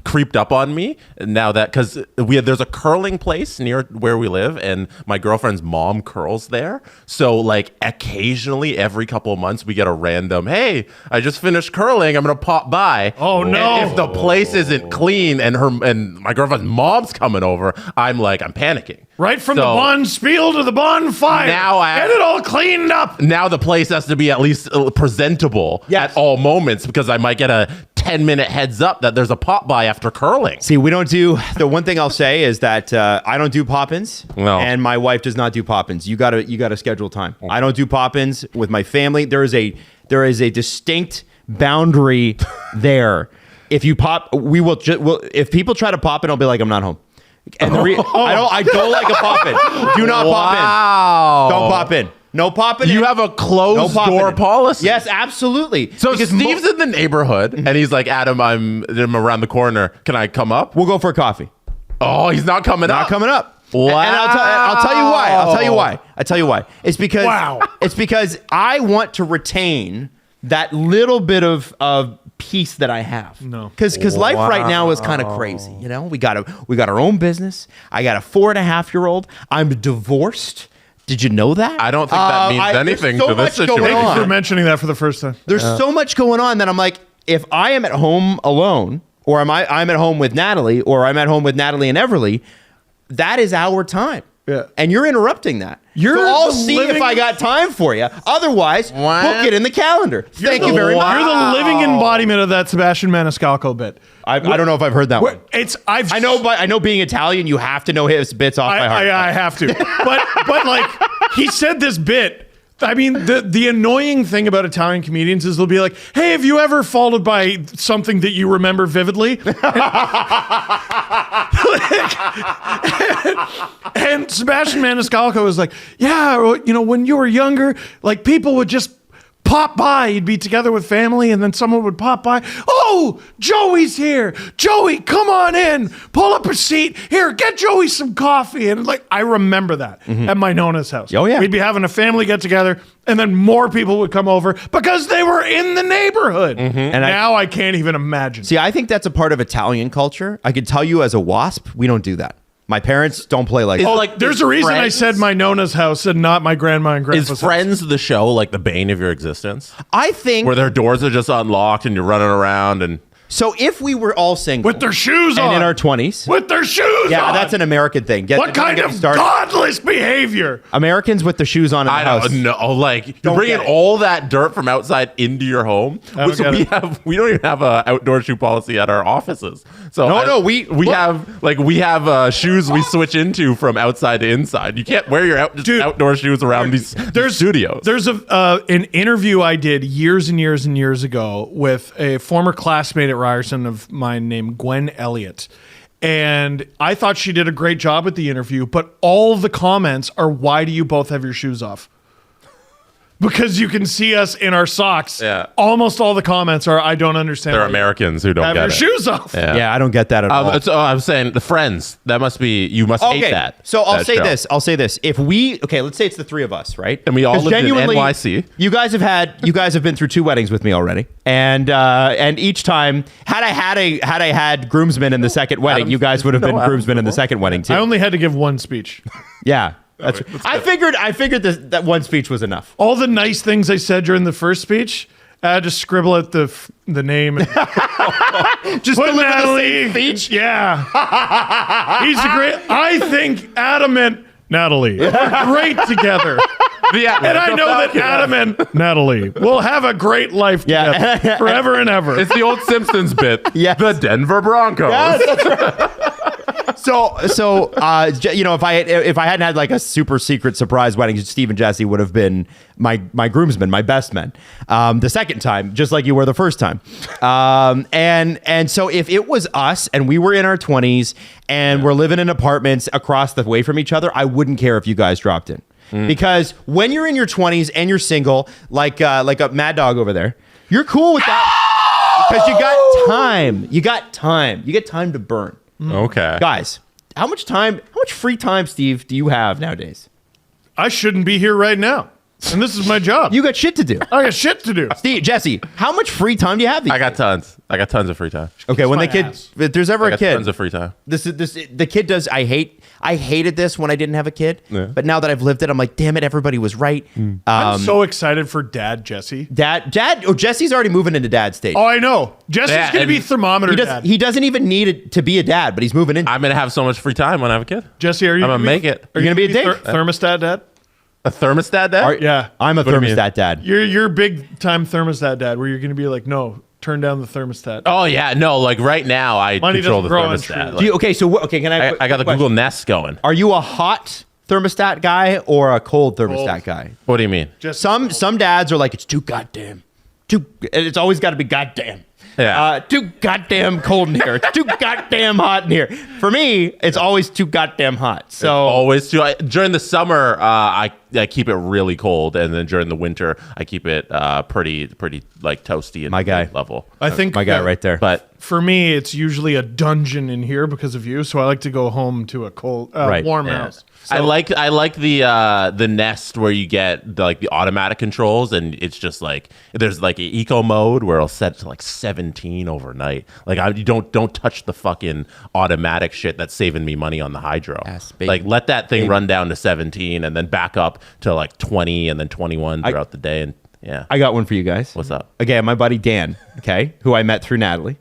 creeped up on me now that, because there's a curling place near where we live and my girlfriend's mom curls there. So like occasionally every couple of months we get a random, hey, I just finished curling. I'm going to pop by. Oh no. And if the place isn't clean and my girlfriend's mom's coming over, I'm panicking. Right from the bonspiel to the bonfire. Now get it all cleaned up. Now the place has to be at least presentable at all moments because I might get a 10-minute heads up that there's a pop by after curling. See, we don't do the one thing I'll say is that I don't do pop-ins, and my wife does not do pop-ins. You gotta schedule time. I don't do pop-ins with my family. There is a distinct boundary there. If you pop, we will. If people try to pop in, I'll be like, I'm not home. And I don't like a pop in. Do not pop in. Don't pop in. No popping. You have a closed door policy. Yes, absolutely. So because Steve's in the neighborhood and he's like, Adam, I'm around the corner. Can I come up? We'll go for a coffee. Oh, he's not coming up. Not coming up. Wow. And I'll tell you why. It's because I want to retain that little bit of peace that I have. No. Because life right now is kind of crazy. We got our own business. I got a 4.5-year-old. I'm divorced. Did you know that? I don't think that means anything to this situation. Thank you for mentioning that for the first time. There's so much going on that I'm like, if I am at home alone, or I'm at home with Natalie, or I'm at home with Natalie and Everly, that is our time. Yeah. And you're interrupting that. So I'll see if I got time for you. Otherwise, book it in the calendar. Thank you very much. You're the living embodiment of that Sebastian Maniscalco bit. I don't know if I've heard that one. I know being Italian, you have to know his bits off by heart. I have to. But like he said this bit. I mean, the annoying thing about Italian comedians is they'll be like, hey, have you ever followed by something that you remember vividly? And Sebastian Maniscalco is like, yeah, when you were younger, like people would just pop by. You'd be together with family and then someone would pop by. Oh, oh, Joey's here. Joey, come on in. Pull up a seat. Here, get Joey some coffee. And like, I remember that at my Nona's house. Oh, yeah. We'd be having a family get together, and then more people would come over because they were in the neighborhood. And now I can't even imagine. See, I think that's a part of Italian culture. I can tell you as a WASP, we don't do that. My parents don't play like that. Like, There's a reason I said my Nona's house and not my grandma and grandpa's Is house. Friends the show like the bane of your existence? I think Where their doors are just unlocked and you're running around and... so. If we were all single With their shoes and on. in our 20s, With their shoes yeah, on. that's an American thing. What kind of godless behavior? Americans with their shoes on in the I house? don't know. Like, you're Don't bringing get it. all that dirt from outside into your home. don't So get we don't even have a outdoor shoe policy at our offices. So we have shoes we switch into from outside to inside. You can't wear your outdoor shoes around these studios. There's an interview I did years and years and years ago with a former classmate at Ryerson of mine named Gwen Elliott. And I thought she did a great job at the interview, but all the comments are, why do you both have your shoes off? Because you can see us in our socks. Yeah. Almost all the comments are, I don't understand. They're why you Americans who don't have get your it. shoes off. Yeah, I don't get that at all. I'm saying the Friends. That must be, you must hate that. So I'll that say show. this. I'll say this. If we, okay, let's say it's the three of us, right? And we all 'Cause lived in genuinely, NYC. You guys have been through 2 weddings with me already, and each time, had I had groomsmen in the second wedding, you guys would have been groomsmen in the second wedding too. I only had to give one speech. Yeah, that's. I figured that one speech was enough. All the nice things I said during the first speech, I had to scribble out the name. And Just put deliver the Natalie. same speech. Yeah. He's a great, I think Adam and Natalie are great together. And I know that Adam and Natalie will have a great life together forever and ever. It's the old Simpsons bit. Yes. The Denver Broncos. Yes, that's right. So if I hadn't had like a super secret surprise wedding, Steve and Jesse would have been my groomsmen, my best men. The second time, just like you were the first time. And so if it was us and we were in our 20s and we're living in apartments across the way from each other, I wouldn't care if you guys dropped in. Because when you're in your 20s and you're single, like a Mad Dog over there, you're cool with that because you got time. You got time. You get time to burn. Okay. Guys, how much free time, Steve, do you have nowadays? I shouldn't be here right now. And this is my job. You got shit to do. I got shit to do. Steve, Jesse, how much free time do you have? I got tons. I got tons of free time. Okay, when my the kid, ass. if there's ever I a got kid, tons of free time. the kid does. I hated this when I didn't have a kid, Yeah. but now that I've lived it, I'm like, damn it, everybody was right. I'm so excited for Dad Jesse. Dad. Oh, Jesse's already moving into dad stage. Oh, I know. Jesse's Yeah, going to be and thermometer dad. He doesn't even need it to be a dad, but he's moving in. I'm going to have so much free time when I have a kid. Jesse, are you I'm gonna make it. Are You gonna be a dick? Thermostat dad? A thermostat dad? Yeah. I'm a What do you mean? thermostat dad. You're big time thermostat dad where you're going to be like, no, turn down the thermostat. Oh, yeah. No, like right now, I Money control the doesn't grow on thermostat. trees. Like, Can I? I got the Google Nest going. Are you a hot thermostat guy or a cold thermostat guy? What do you mean? Some dads are like, it's too goddamn. It's always got to be goddamn. Yeah. Too goddamn cold in here. It's too goddamn hot in here. For me, it's always too goddamn hot. So Always too. During the summer, I keep it really cold, and then during the winter, I keep it pretty like toasty and My guy. level. I think my guy right there. But for me, it's usually a dungeon in here because of you. So I like to go home to a cold, Right. warm yeah. house. I like the Nest where you get the automatic controls, and it's just like there's like an eco mode where it'll set to like 17 overnight. Like you don't touch the fucking automatic shit that's saving me money on the hydro. Yes, baby. Like let that thing run down to 17 and then back up to like 20 and then 21 throughout the day. And yeah, I got one for you guys. What's up? Again, my buddy Dan, okay, who I met through Natalie.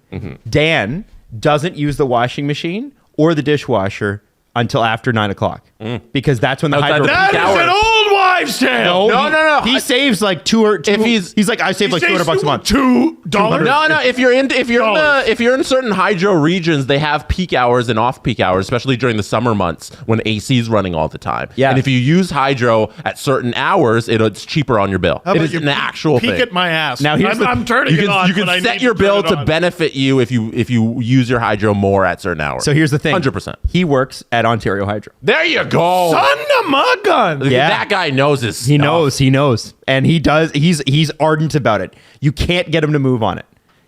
Dan doesn't use the washing machine or the dishwasher until after 9 o'clock because that's when the Outside hydro. the That peak is hours. an old wives' tale. No. He saves like he's like, I save like $200 a month. $2. No. If you're in certain hydro regions, they have peak hours and off peak hours, especially during the summer months when AC is running all the time. Yeah. And if you use hydro at certain hours, it's cheaper on your bill. How It about is you an actual peek thing. at my ass. Now, here's I'm turning it on. You can when I set need your to turn bill it to on. benefit you if you use your hydro more at certain hours. So here's the thing. 100%. He works at Ontario Hydro. There you go. Son of my gun. Yeah. That guy knows his He stuff. knows, and he does. He's ardent about it. You can't get him to move on it.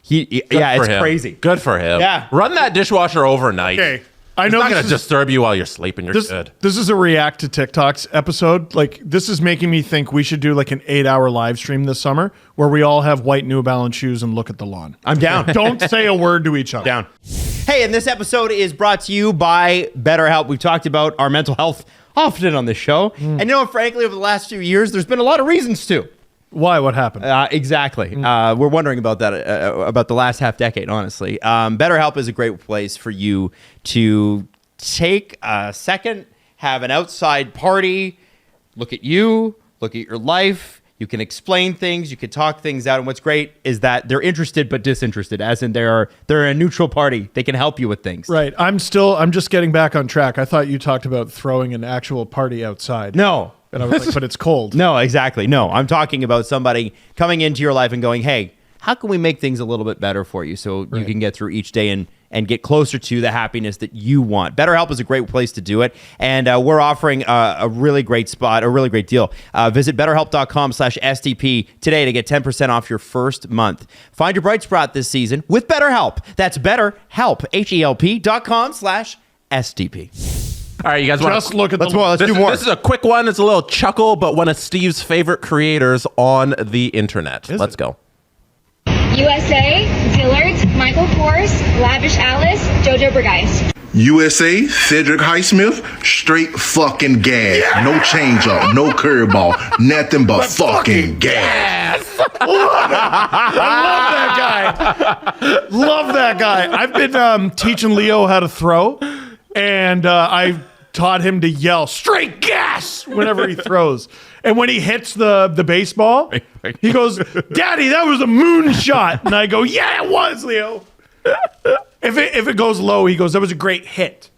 It's him. crazy. Good for him. Yeah. Run that dishwasher overnight. Okay. I It's know not going this to is, disturb you while you're sleeping. You're good. this is a react to TikToks episode. Like, this is making me think we should do like an 8-hour live stream this summer where we all have white New Balance shoes and look at the lawn. I'm down. Don't say a word to each other. Down. Hey, and this episode is brought to you by BetterHelp. We've talked about our mental health often on this show. And frankly, over the last few years, there's been a lot of reasons to. Why? What happened? Exactly. We're wondering about that, about the last half decade, honestly. BetterHelp is a great place for you to take a second, have an outside party, look at you, look at your life. You can explain things, you can talk things out. And what's great is that they're interested but disinterested, as in they're a neutral party. They can help you with things. Right. I'm just getting back on track. I thought you talked about throwing an actual party outside. No. And I was like, but it's cold. No, exactly. No, I'm talking about somebody coming into your life and going, hey, how can we make things a little bit better for you so you can get through each day and get closer to the happiness that you want? BetterHelp is a great place to do it. And we're offering a really great spot, a really great deal. Visit BetterHelp.com/STP today to get 10% off your first month. Find your bright spot this season with BetterHelp. That's BetterHelp, HELP.com/STP. All right, you guys want Just look at Let's the do more. This is a quick one. It's a little chuckle, but one of Steve's favorite creators on the internet. Let's go. USA, Dillard's, Michael Kors, Lavish Alice, Jojo Bergeis. USA, Cedric Highsmith, straight fucking gas. No change up, no curveball, nothing but fucking gas. I love that guy. I've been teaching Leo how to throw, and I taught him to yell straight gas whenever he throws. And when he hits the baseball, he goes, "Daddy, that was a moonshot." And I go, "Yeah, it was, Leo." If it goes low, he goes, "That was a great hit."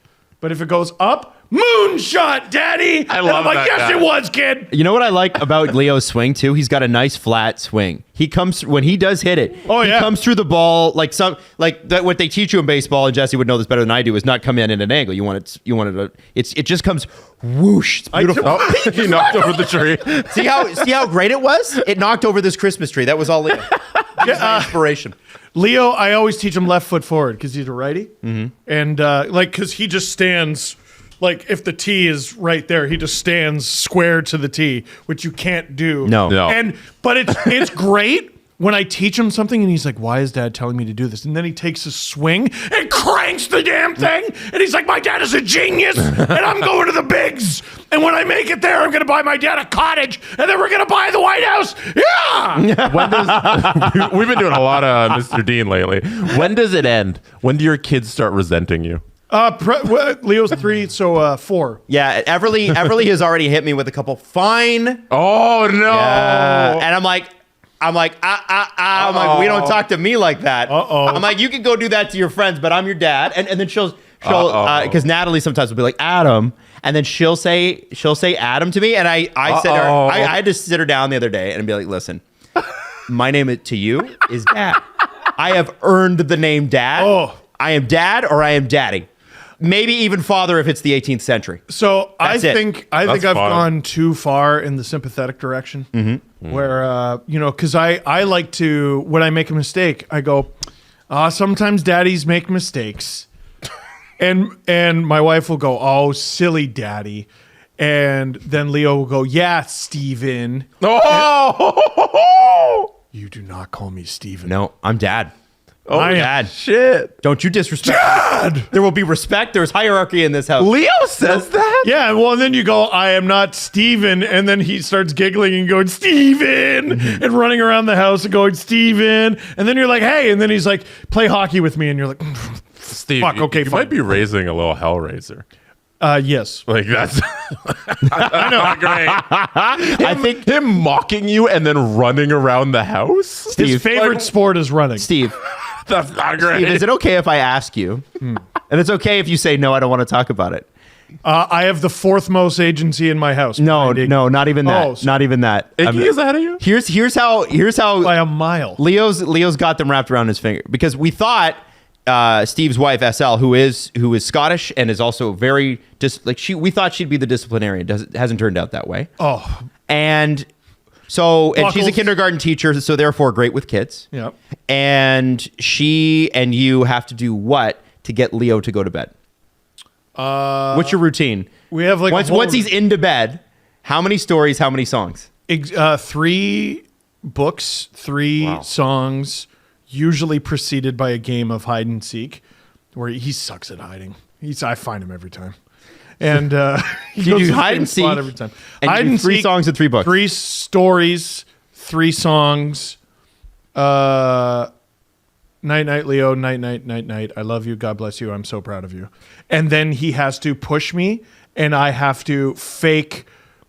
But if it goes up, "Moonshot, Daddy." I And love I'm like, that "Yes, guy. it was, kid." You know what I like about Leo's swing too? He's got a nice flat swing. He comes when he does hit it. Oh, he yeah. comes through the ball like that. What they teach you in baseball, and Jesse would know this better than I do, is not come in at an angle. You want it. It just comes whoosh. It's beautiful. He knocked over the tree. see how great it was? It knocked over this Christmas tree. That was all Leo. That was my inspiration. Leo, I always teach him left foot forward because he's a righty. And because he just stands, like if the tee is right there, he just stands square to the tee, which you can't do. No. But it's great when I teach him something and he's like, "Why is Dad telling me to do this?" And then he takes a swing and cranks the damn thing. And he's like, "My dad is a genius and I'm going to the bigs. And when I make it there, I'm going to buy my dad a cottage and then we're going to buy the White House." Yeah. We've been doing a lot of Mr. Dean lately. When does it end? When do your kids start resenting you? Leo's 3, so 4. Yeah, Everly has already hit me with a couple fine. Oh no! And I'm like, I'm like, we don't talk to me like that. I'm like, you can go do that to your friends, but I'm your dad. And then she'll because Natalie sometimes will be like, Adam, and then she'll say Adam to me, and I said to her, I had to sit her down the other day and be like, listen, my name to you is Dad. I have earned the name Dad. Oh. I am Dad or I am Daddy. Maybe even father if it's the 18th century. So I think I've fun. gone too far in the sympathetic direction, where because I like to, when I make a mistake, I go, sometimes daddies make mistakes, and my wife will go, "Oh, silly daddy," and then Leo will go, "Yeah, Steven." Oh! You do not call me Steven. No, I'm Dad. Oh, I'm Dad. Shit. Don't you disrespect me. There will be respect. There's hierarchy in this house. Leo says that? Yeah, well, and then you go, "I am not Steven," and then he starts giggling and going, "Steven," and running around the house and going, "Steven," and then you're like, "Hey," and then he's like, "Play hockey with me," and you're like, Steve, "Fuck, okay, you fine." might be raising a little Hellraiser. Yes. Like that's I know, great. I think Him mocking you and then running around the house? His favorite sport is running. Steve, That's not great. Steve, is it okay if I ask you? And it's okay if you say, no, I don't want to talk about it. I have the 4th most agency in my house. No, not even that. Oh, Not even that. Iggy is ahead of you? Here's how by a mile. Leo's got them wrapped around his finger, because we thought Steve's wife SL, who is Scottish and is also very we thought she'd be the disciplinarian. Hasn't turned out that way. Oh, And So, and she's a Buckles. kindergarten teacher, so therefore great with kids. Yep. And she and you have to do what to get Leo to go to bed? What's your routine? We have like once he's into bed, how many stories, how many songs? 3 books, 3 songs, usually preceded by a game of hide and seek, where he sucks at hiding. I find him every time. And he You goes do to the hide same and seek, spot every time. and you Hide do and 3 seek, songs and 3 books. 3 stories, 3 songs. Night, night, Leo. Night, night, night, night. I love you. God bless you. I'm so proud of you. And then he has to push me, and I have to fake,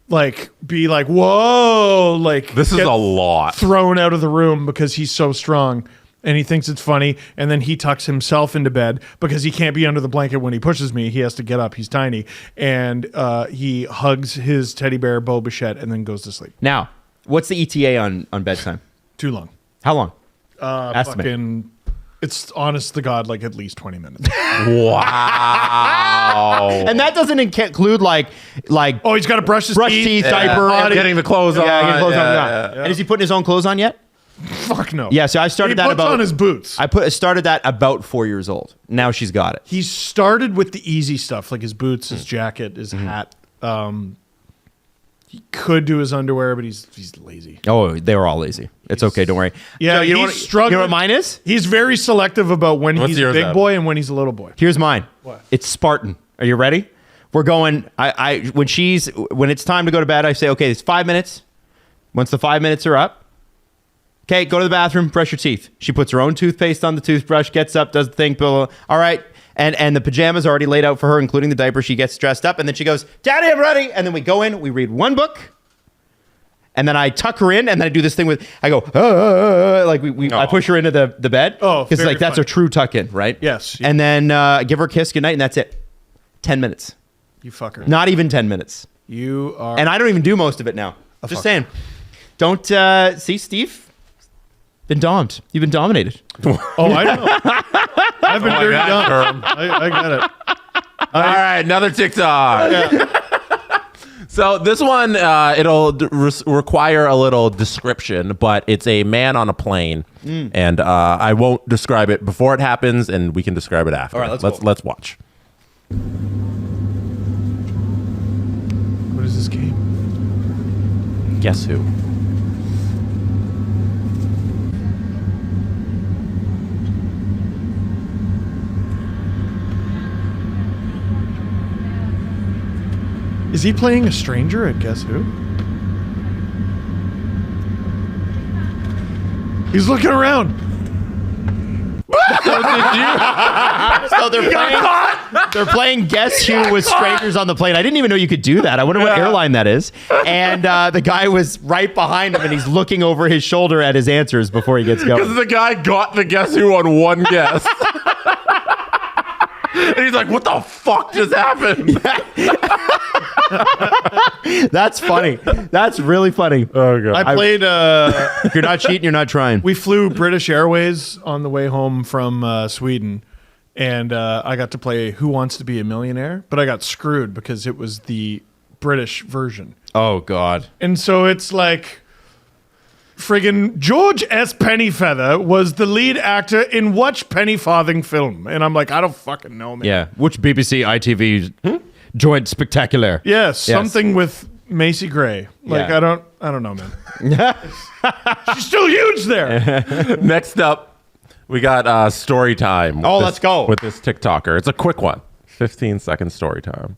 like, be like, whoa, like This is get a lot. thrown out of the room because he's so strong. And he thinks it's funny, and then he tucks himself into bed because he can't be under the blanket when he pushes me. He has to get up. He's tiny. And he hugs his teddy bear, Bo Bichette, and then goes to sleep. Now, what's the ETA on bedtime? Too long. How long? Estimate. Fucking, it's honest to God, like at least 20 minutes. Wow. And that doesn't include like Oh, he's got to brush his teeth. diaper, body. Getting the clothes on. getting clothes on, Yeah. And is he putting his own clothes on yet? Fuck no. Yeah, so I started He that puts about on his boots. I started that about 4 years old. Now she's got it. He started with the easy stuff, like his boots, his jacket, his hat. He could do his underwear, but he's lazy. Oh, they were all lazy. It's okay, don't worry. Yeah, So you know he's what, struggling. You know what mine is? He's very selective about when What's he's a yours, big Adam? boy and when he's a little boy. Here's mine. What? It's Spartan. Are you ready? We're going. When it's time to go to bed, I say, okay, it's 5 minutes. Once the 5 minutes are up, okay, go to the bathroom, brush your teeth. She puts her own toothpaste on the toothbrush, gets up, does the thing. All right. And the pajamas are already laid out for her, including the diaper. She gets dressed up, and then she goes, Daddy, I'm ready. And then we go in, we read one book, and then I tuck her in, and then I do this thing with, I go, like I push her into the bed. Oh, because very like that's funny. a true tuck in, right? Yes. And then give her a kiss goodnight, and that's it. 10 minutes. You fucker. Not even 10 minutes. You are. And I don't even do most of it now. Just saying. Don't see, Steve? Been domed. You've been dominated. Oh, I know. I've been dirty that dumb. I get it. All right, another TikTok. Yeah. So this one, it'll require a little description, but it's a man on a plane, and I won't describe it before it happens, and we can describe it after. All right, let's watch. What is this game? Guess who? Is he playing a stranger at Guess Who? He's looking around. So they're playing Guess Who with strangers on the plane. I didn't even know you could do that. I wonder what airline that is. And the guy was right behind him, and he's looking over his shoulder at his answers before he gets Because going. the guy got the Guess Who on one guess. And he's like, what the fuck just happened? That's funny. That's really funny. Oh, God. I played. If you're not cheating, you're not trying. We flew British Airways on the way home from Sweden, and I got to play Who Wants to Be a Millionaire, but I got screwed because it was the British version. Oh, God. And so it's like friggin' George S. Pennyfeather was the lead actor in which penny farthing film? And I'm like, I don't fucking know, man. Yeah. Which BBC ITV joint spectacular? Yes, something with Macy Gray. Like, Yeah. I don't know, man. She's still huge there. Next up, we got story time. with Oh, this- let's go. With this TikToker. It's a quick one. 15-second story time.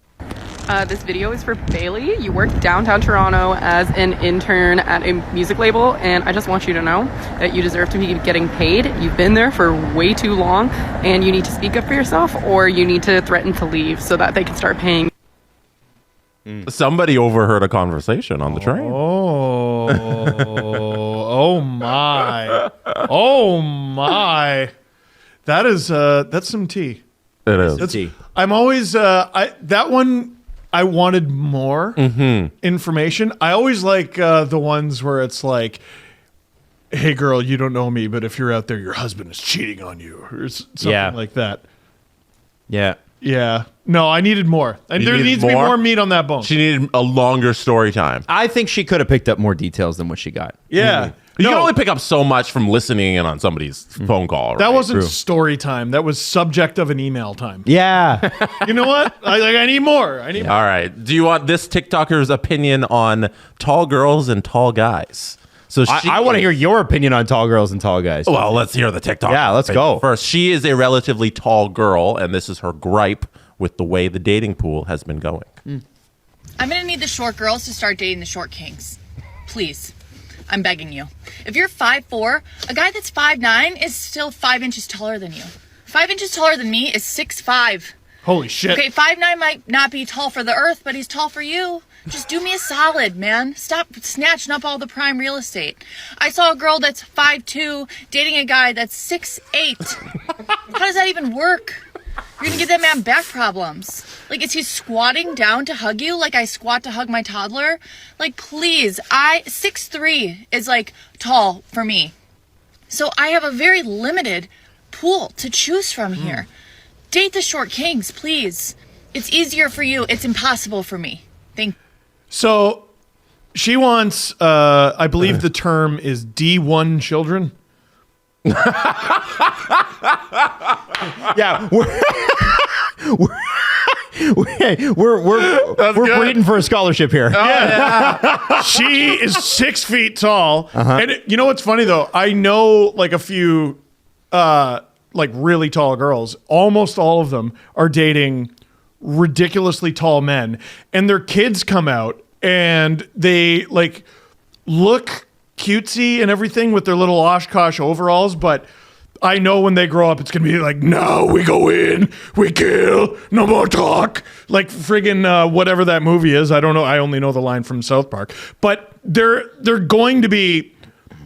This video is for Bailey. You work downtown Toronto as an intern at a music label, and I just want you to know that you deserve to be getting paid. You've been there for way too long, and you need to speak up for yourself, or you need to threaten to leave so that they can start paying. Somebody overheard a conversation on the train. Oh my. Oh my. That's some tea. It is. That's, I'm always that one I wanted more information. I always like the ones where it's like, hey girl, you don't know me, but if you're out there, your husband is cheating on you, or something like that. Yeah. Yeah. No, I needed more. And there needs to be more meat on that bone. She needed a longer story time. I think she could have picked up more details than what she got. Yeah. You can only pick up so much from listening in on somebody's phone call. Right? That wasn't story time. That was subject of an email time. Yeah. You know what? I need more. I need more. All right. Do you want this TikToker's opinion on tall girls and tall guys? So I want to hear your opinion on tall girls and tall guys. Well, let's hear the TikTok. Yeah, let's go. First, she is a relatively tall girl, and this is her gripe with the way the dating pool has been going. I'm gonna need the short girls to start dating the short kings. Please. I'm begging you. If you're 5'4", a guy that's 5'9" is still 5 inches taller than you. 5 inches taller than me is 6'5". Holy shit. Okay, 5'9" might not be tall for the earth, but he's tall for you. Just do me a solid, man. Stop snatching up all the prime real estate. I saw a girl that's 5'2" dating a guy that's 6'8". How does that even work? You're gonna get that man back problems. Like, is he squatting down to hug you like I squat to hug my toddler? Like, please, 6'3" is like tall for me. So I have a very limited pool to choose from here. Date the short kings, please. It's easier for you. It's impossible for me. So she wants, I believe the term is D1 children. Yeah, we're breeding for a scholarship here. Yeah. She is 6 feet tall. And you know what's funny though? I know like a few like really tall girls. Almost all of them are dating ridiculously tall men, and their kids come out and they like look cutesy and everything with their little Oshkosh overalls, but I know when they grow up, it's gonna be like, no, we go in, we kill, no more talk. Like friggin' whatever that movie is. I don't know. I only know the line from South Park. But they're going to be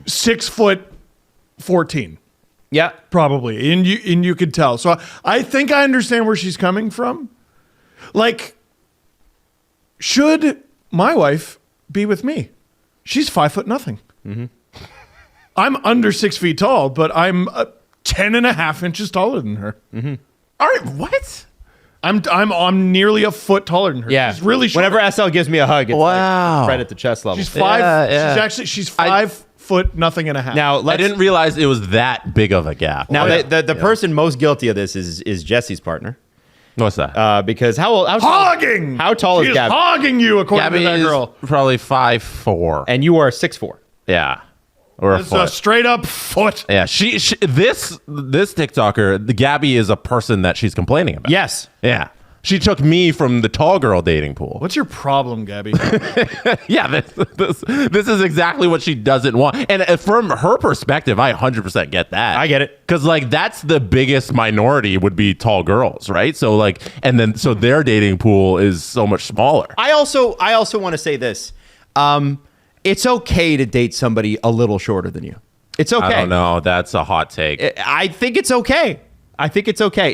6'14". Yeah, probably, and you could tell. So I think I understand where she's coming from. Like, should my wife be with me? She's 5'0" nothing. I'm under 6 feet tall, but I'm 10.5 inches taller than her. All right, what? I'm nearly a foot taller than her. Yeah, she's really short. Whenever SL gives me a hug, it's like right at the chest level. She's 5. She's 5 foot nothing and a half. Now I didn't realize it was that big of a gap. Now the person most guilty of this is Jesse's partner. What's that? Because how hogging? How tall She is Gabby? Hogging you according to that girl. Probably 5'4", and you are 6'4". Yeah. Or It's a straight up foot. Yeah, this TikToker, the Gabby, is a person that she's complaining about. Yes. Yeah. She took me from the tall girl dating pool. What's your problem, Gabby? Yeah, this is exactly what she doesn't want. And from her perspective, I 100% get that. I get it. Because, like, that's the biggest minority would be tall girls, right? So, like, so their dating pool is so much smaller. I also want to say this. It's okay to date somebody a little shorter than you. It's okay. I don't know. That's a hot take. I think it's okay.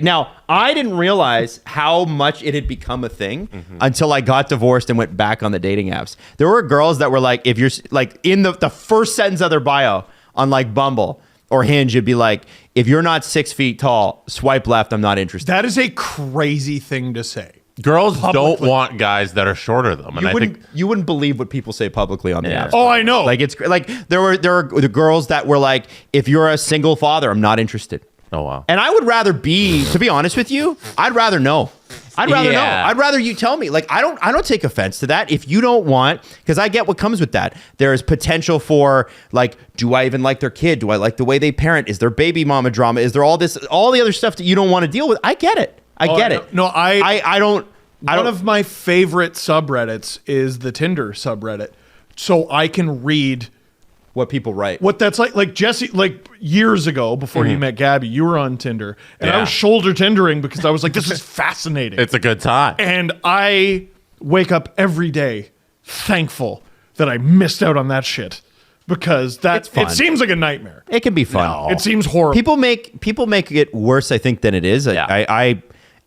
Now, I didn't realize how much it had become a thing until I got divorced and went back on the dating apps. There were girls that were like, if you're like in the first sentence of their bio on like Bumble or Hinge, it'd be like, if you're not 6 feet tall, swipe left, I'm not interested. That is a crazy thing to say. Girls don't want guys that are shorter than them. And You wouldn't believe what people say publicly on the apps. Oh, I know. Like it's like there are the girls that were like, if you're a single father, I'm not interested. Oh wow. And I would rather to be honest with you, I'd rather know. I'd rather know. I'd rather you tell me. Like I don't take offense to that. If you don't want, because I get what comes with that. There is potential for like, do I even like their kid? Do I like the way they parent? Is there baby mama drama? Is there all the other stuff that you don't want to deal with? I get it. I get it. No, I don't. One of my favorite subreddits is the Tinder subreddit, so I can read what people write. What that's like. Like Jesse, like years ago, before you met Gabby, you were on Tinder, and I was shoulder Tindering because I was like, "This is fascinating." It's a good time, and I wake up every day thankful that I missed out on that shit. Because it seems like a nightmare. It can be fun. No. It seems horrible. People make it worse, I think, than it is. Yeah.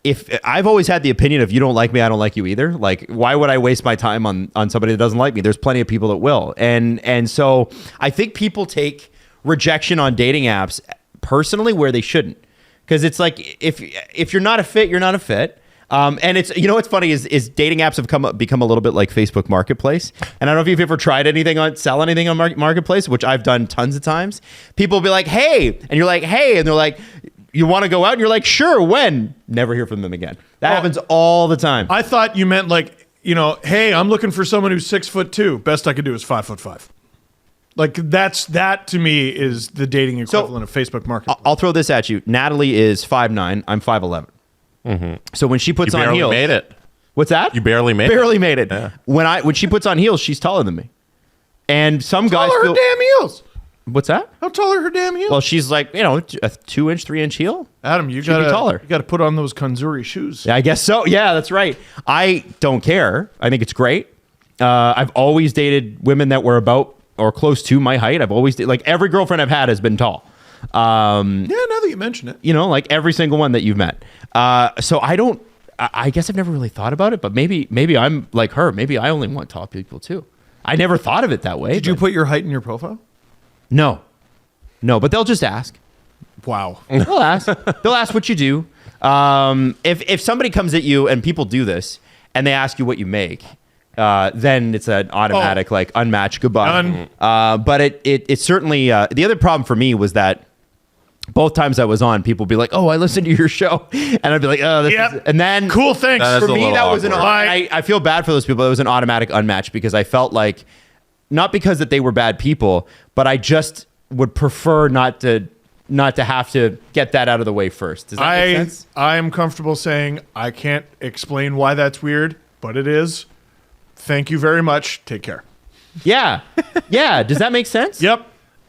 If I've always had the opinion, if you don't like me, I don't like you either. Like, why would I waste my time on somebody that doesn't like me? There's plenty of people that will. And so I think people take rejection on dating apps personally where they shouldn't. Because it's like, if you're not a fit, you're not a fit. And it's, you know, what's funny is dating apps have become a little bit like Facebook Marketplace. And I don't know if you've ever tried sell anything on Marketplace, which I've done tons of times. People will be like, hey, and you're like, hey, and they're like, you want to go out? And you're like, sure, when? Never hear from them again. That happens all the time. I thought you meant like, you know, hey, I'm looking for someone who's 6'2". Best I could do is 5'5". Like that to me is the dating equivalent of Facebook Marketplace. I'll throw this at you. Natalie is 5'9". I'm 5'11". Mm-hmm. So when she puts you on heels, made it. What's that? You barely made it. Yeah. When she puts on heels, she's taller than me. And some guys feel her damn heels. What's that? How tall are her damn heels? Well, she's like, you know, a 2-inch, 3-inch heel. Adam, you gotta be taller. You gotta put on those Kanzuri shoes. Yeah, I guess so. Yeah, that's right. I don't care. I think it's great. I've always dated women that were about or close to my height. I've always like every girlfriend I've had has been tall. Yeah, now that you mention it, you know, like every single one that you've met. So I guess I've never really thought about it, but maybe I'm like her. Maybe I only want tall people too. I never thought of it that way. Did you put your height in your profile? No, but they'll just ask. Wow. They'll ask. They'll ask what you do. If somebody comes at you and people do this and they ask you what you make, then it's an automatic like unmatched goodbye. But it certainly the other problem for me was that both times I was on, people would be like, "Oh, I listened to your show," and I'd be like, "Oh, this is," and then cool, thanks. For me, that was I feel bad for those people. It was an automatic unmatched because I felt like not because that they were bad people, but I just would prefer not to have to get that out of the way first. Does that make sense? I am comfortable saying I can't explain why that's weird, but it is. Thank you very much. Take care. Yeah. Does that make sense? Yep.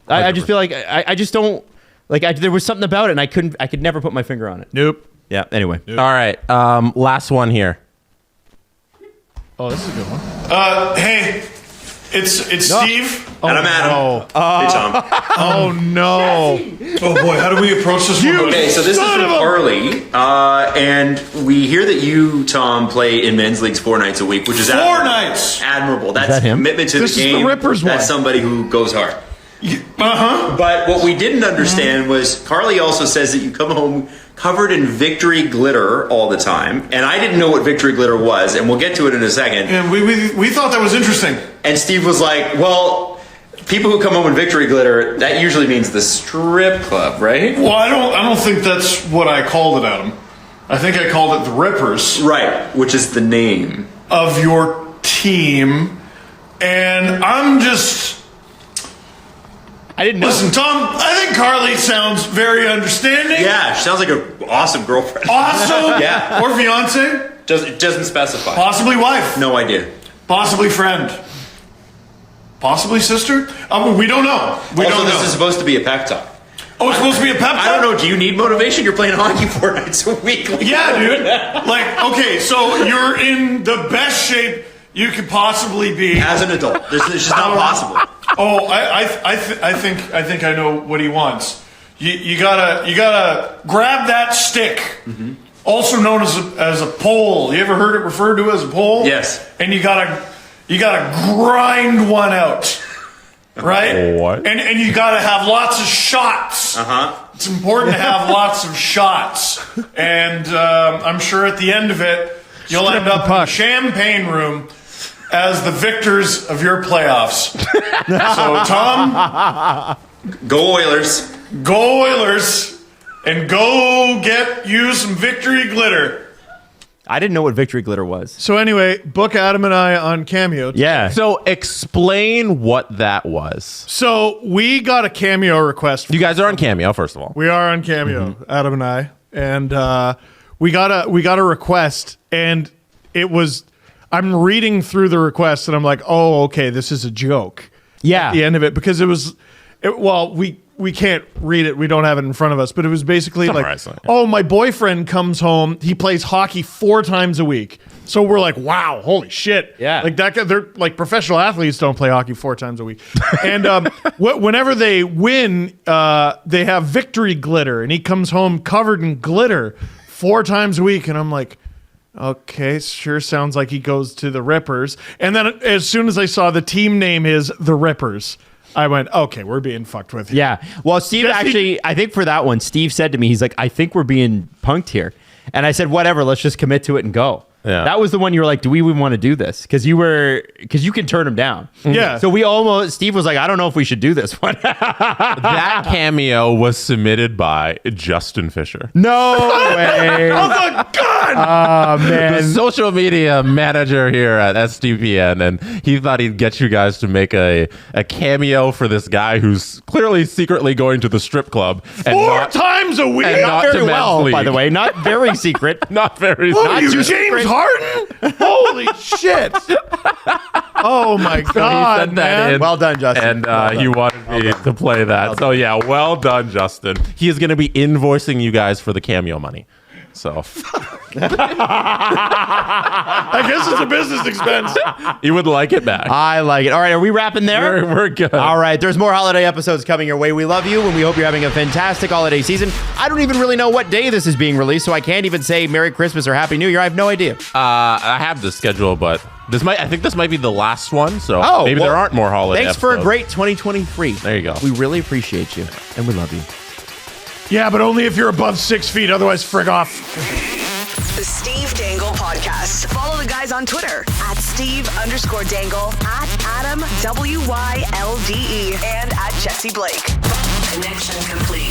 I just feel like I just don't like. There was something about it, and I could never put my finger on it. Nope. Yeah. Anyway. All right. Last one here. Oh, this is a good one. Hey, it's Steve. And I'm Adam. Hey, Tom. Oh no. Oh boy, how do we approach this one? Okay, so this is from Carly, and we hear that you, Tom, play in men's leagues 4 nights a week, which is nights. Admirable. That's that him? commitment to This the is the game. Rippers That's one. somebody who goes hard. But what we didn't understand was Carly also says that you come home covered in victory glitter all the time, and I didn't know what victory glitter was, and we'll get to it in a second. And we thought that was interesting. And Steve was like, well, people who come home in victory glitter, that usually means the strip club, right? Well, I don't think that's what I called it, Adam. I think I called it the Rippers. Right, which is the name of your team. And I'm just... I didn't know. Listen, Tom, I think Carly sounds very understanding. Yeah, she sounds like an awesome girlfriend. Awesome? Yeah. Or fiance? It doesn't specify. Possibly wife. No idea. Possibly friend. Possibly sister? We don't know. This is supposed to be a pep talk. Oh, it's supposed to be a pep talk? I don't know. Do you need motivation? You're playing hockey 4 nights a week. Yeah, dude. Like, okay, so you're in the best shape you could possibly be as an adult. This is just not possible. Oh, I think I know what he wants. You gotta grab that stick, also known as a pole. You ever heard it referred to as a pole? Yes. And you gotta grind one out, right? What? And you gotta have lots of shots. It's important to have lots of shots, and I'm sure at the end of it you'll end up in the champagne room as the victors of your playoffs. So, Tom, go Oilers. Go Oilers, and go get you some victory glitter. I didn't know what victory glitter was. So anyway, book Adam and I on Cameo. Yeah. So explain what that was. So we got a Cameo request. You guys are on Cameo, first of all. We are on Cameo, Adam and I, and we got a request, and it was. I'm reading through the request, and I'm like, oh, okay, this is a joke. Yeah. At the end of it, because we can't read it. We don't have it in front of us, but it was basically Summarize like, it. oh, my boyfriend comes home. He plays hockey 4 times a week. So we're like, wow, holy shit. Yeah. Like that guy, they're like professional athletes don't play hockey 4 times a week. And whenever they win, they have victory glitter, and he comes home covered in glitter 4 times a week. And I'm like, okay, sure sounds like he goes to the Rippers. And then as soon as I saw the team name is the Rippers, I went, okay, we're being fucked with here. Yeah. Well, Steve actually, I think for that one, Steve said to me, he's like, I think we're being punked here. And I said, whatever, let's just commit to it and go. Yeah. That was the one you were like, do we even want to do this? Because you can turn him down. Yeah. So Steve was like, I don't know if we should do this one. That cameo was submitted by Justin Fisher. No way. Oh my God. Oh, man. The social media manager here at SDPN, and he thought he'd get you guys to make a cameo for this guy who's clearly secretly going to the strip club. And 4 times a week. and Not not very to well, Men's by League. the way. Not very secret. Not very. What not are you, too James secret. Harden? Holy shit. Oh my So God, he sent that man. in, Well done, Justin. and Well he done. wanted me to play that. So yeah, well done, Justin. He is going to be invoicing you guys for the cameo money. So I guess it's a business expense. you would like it back. I like it. All right, are we wrapping there? We're good. All right, there's more holiday episodes coming your way. We love you, and we hope you're having a fantastic holiday season. I don't even really know what day this is being released, so I can't even say Merry Christmas or Happy New Year. I have no idea. I have the schedule, but I think this might be the last one. So Oh, maybe well, there aren't more holiday. Thanks for a episodes. great 2023. There you go. We really appreciate you, and we love you. Yeah, but only if you're above 6 feet. Otherwise, frig off. The Steve Dangle Podcast. Follow the guys on Twitter at Steve_Dangle, at Adam WYLDE, and at Jesse Blake. Connection complete.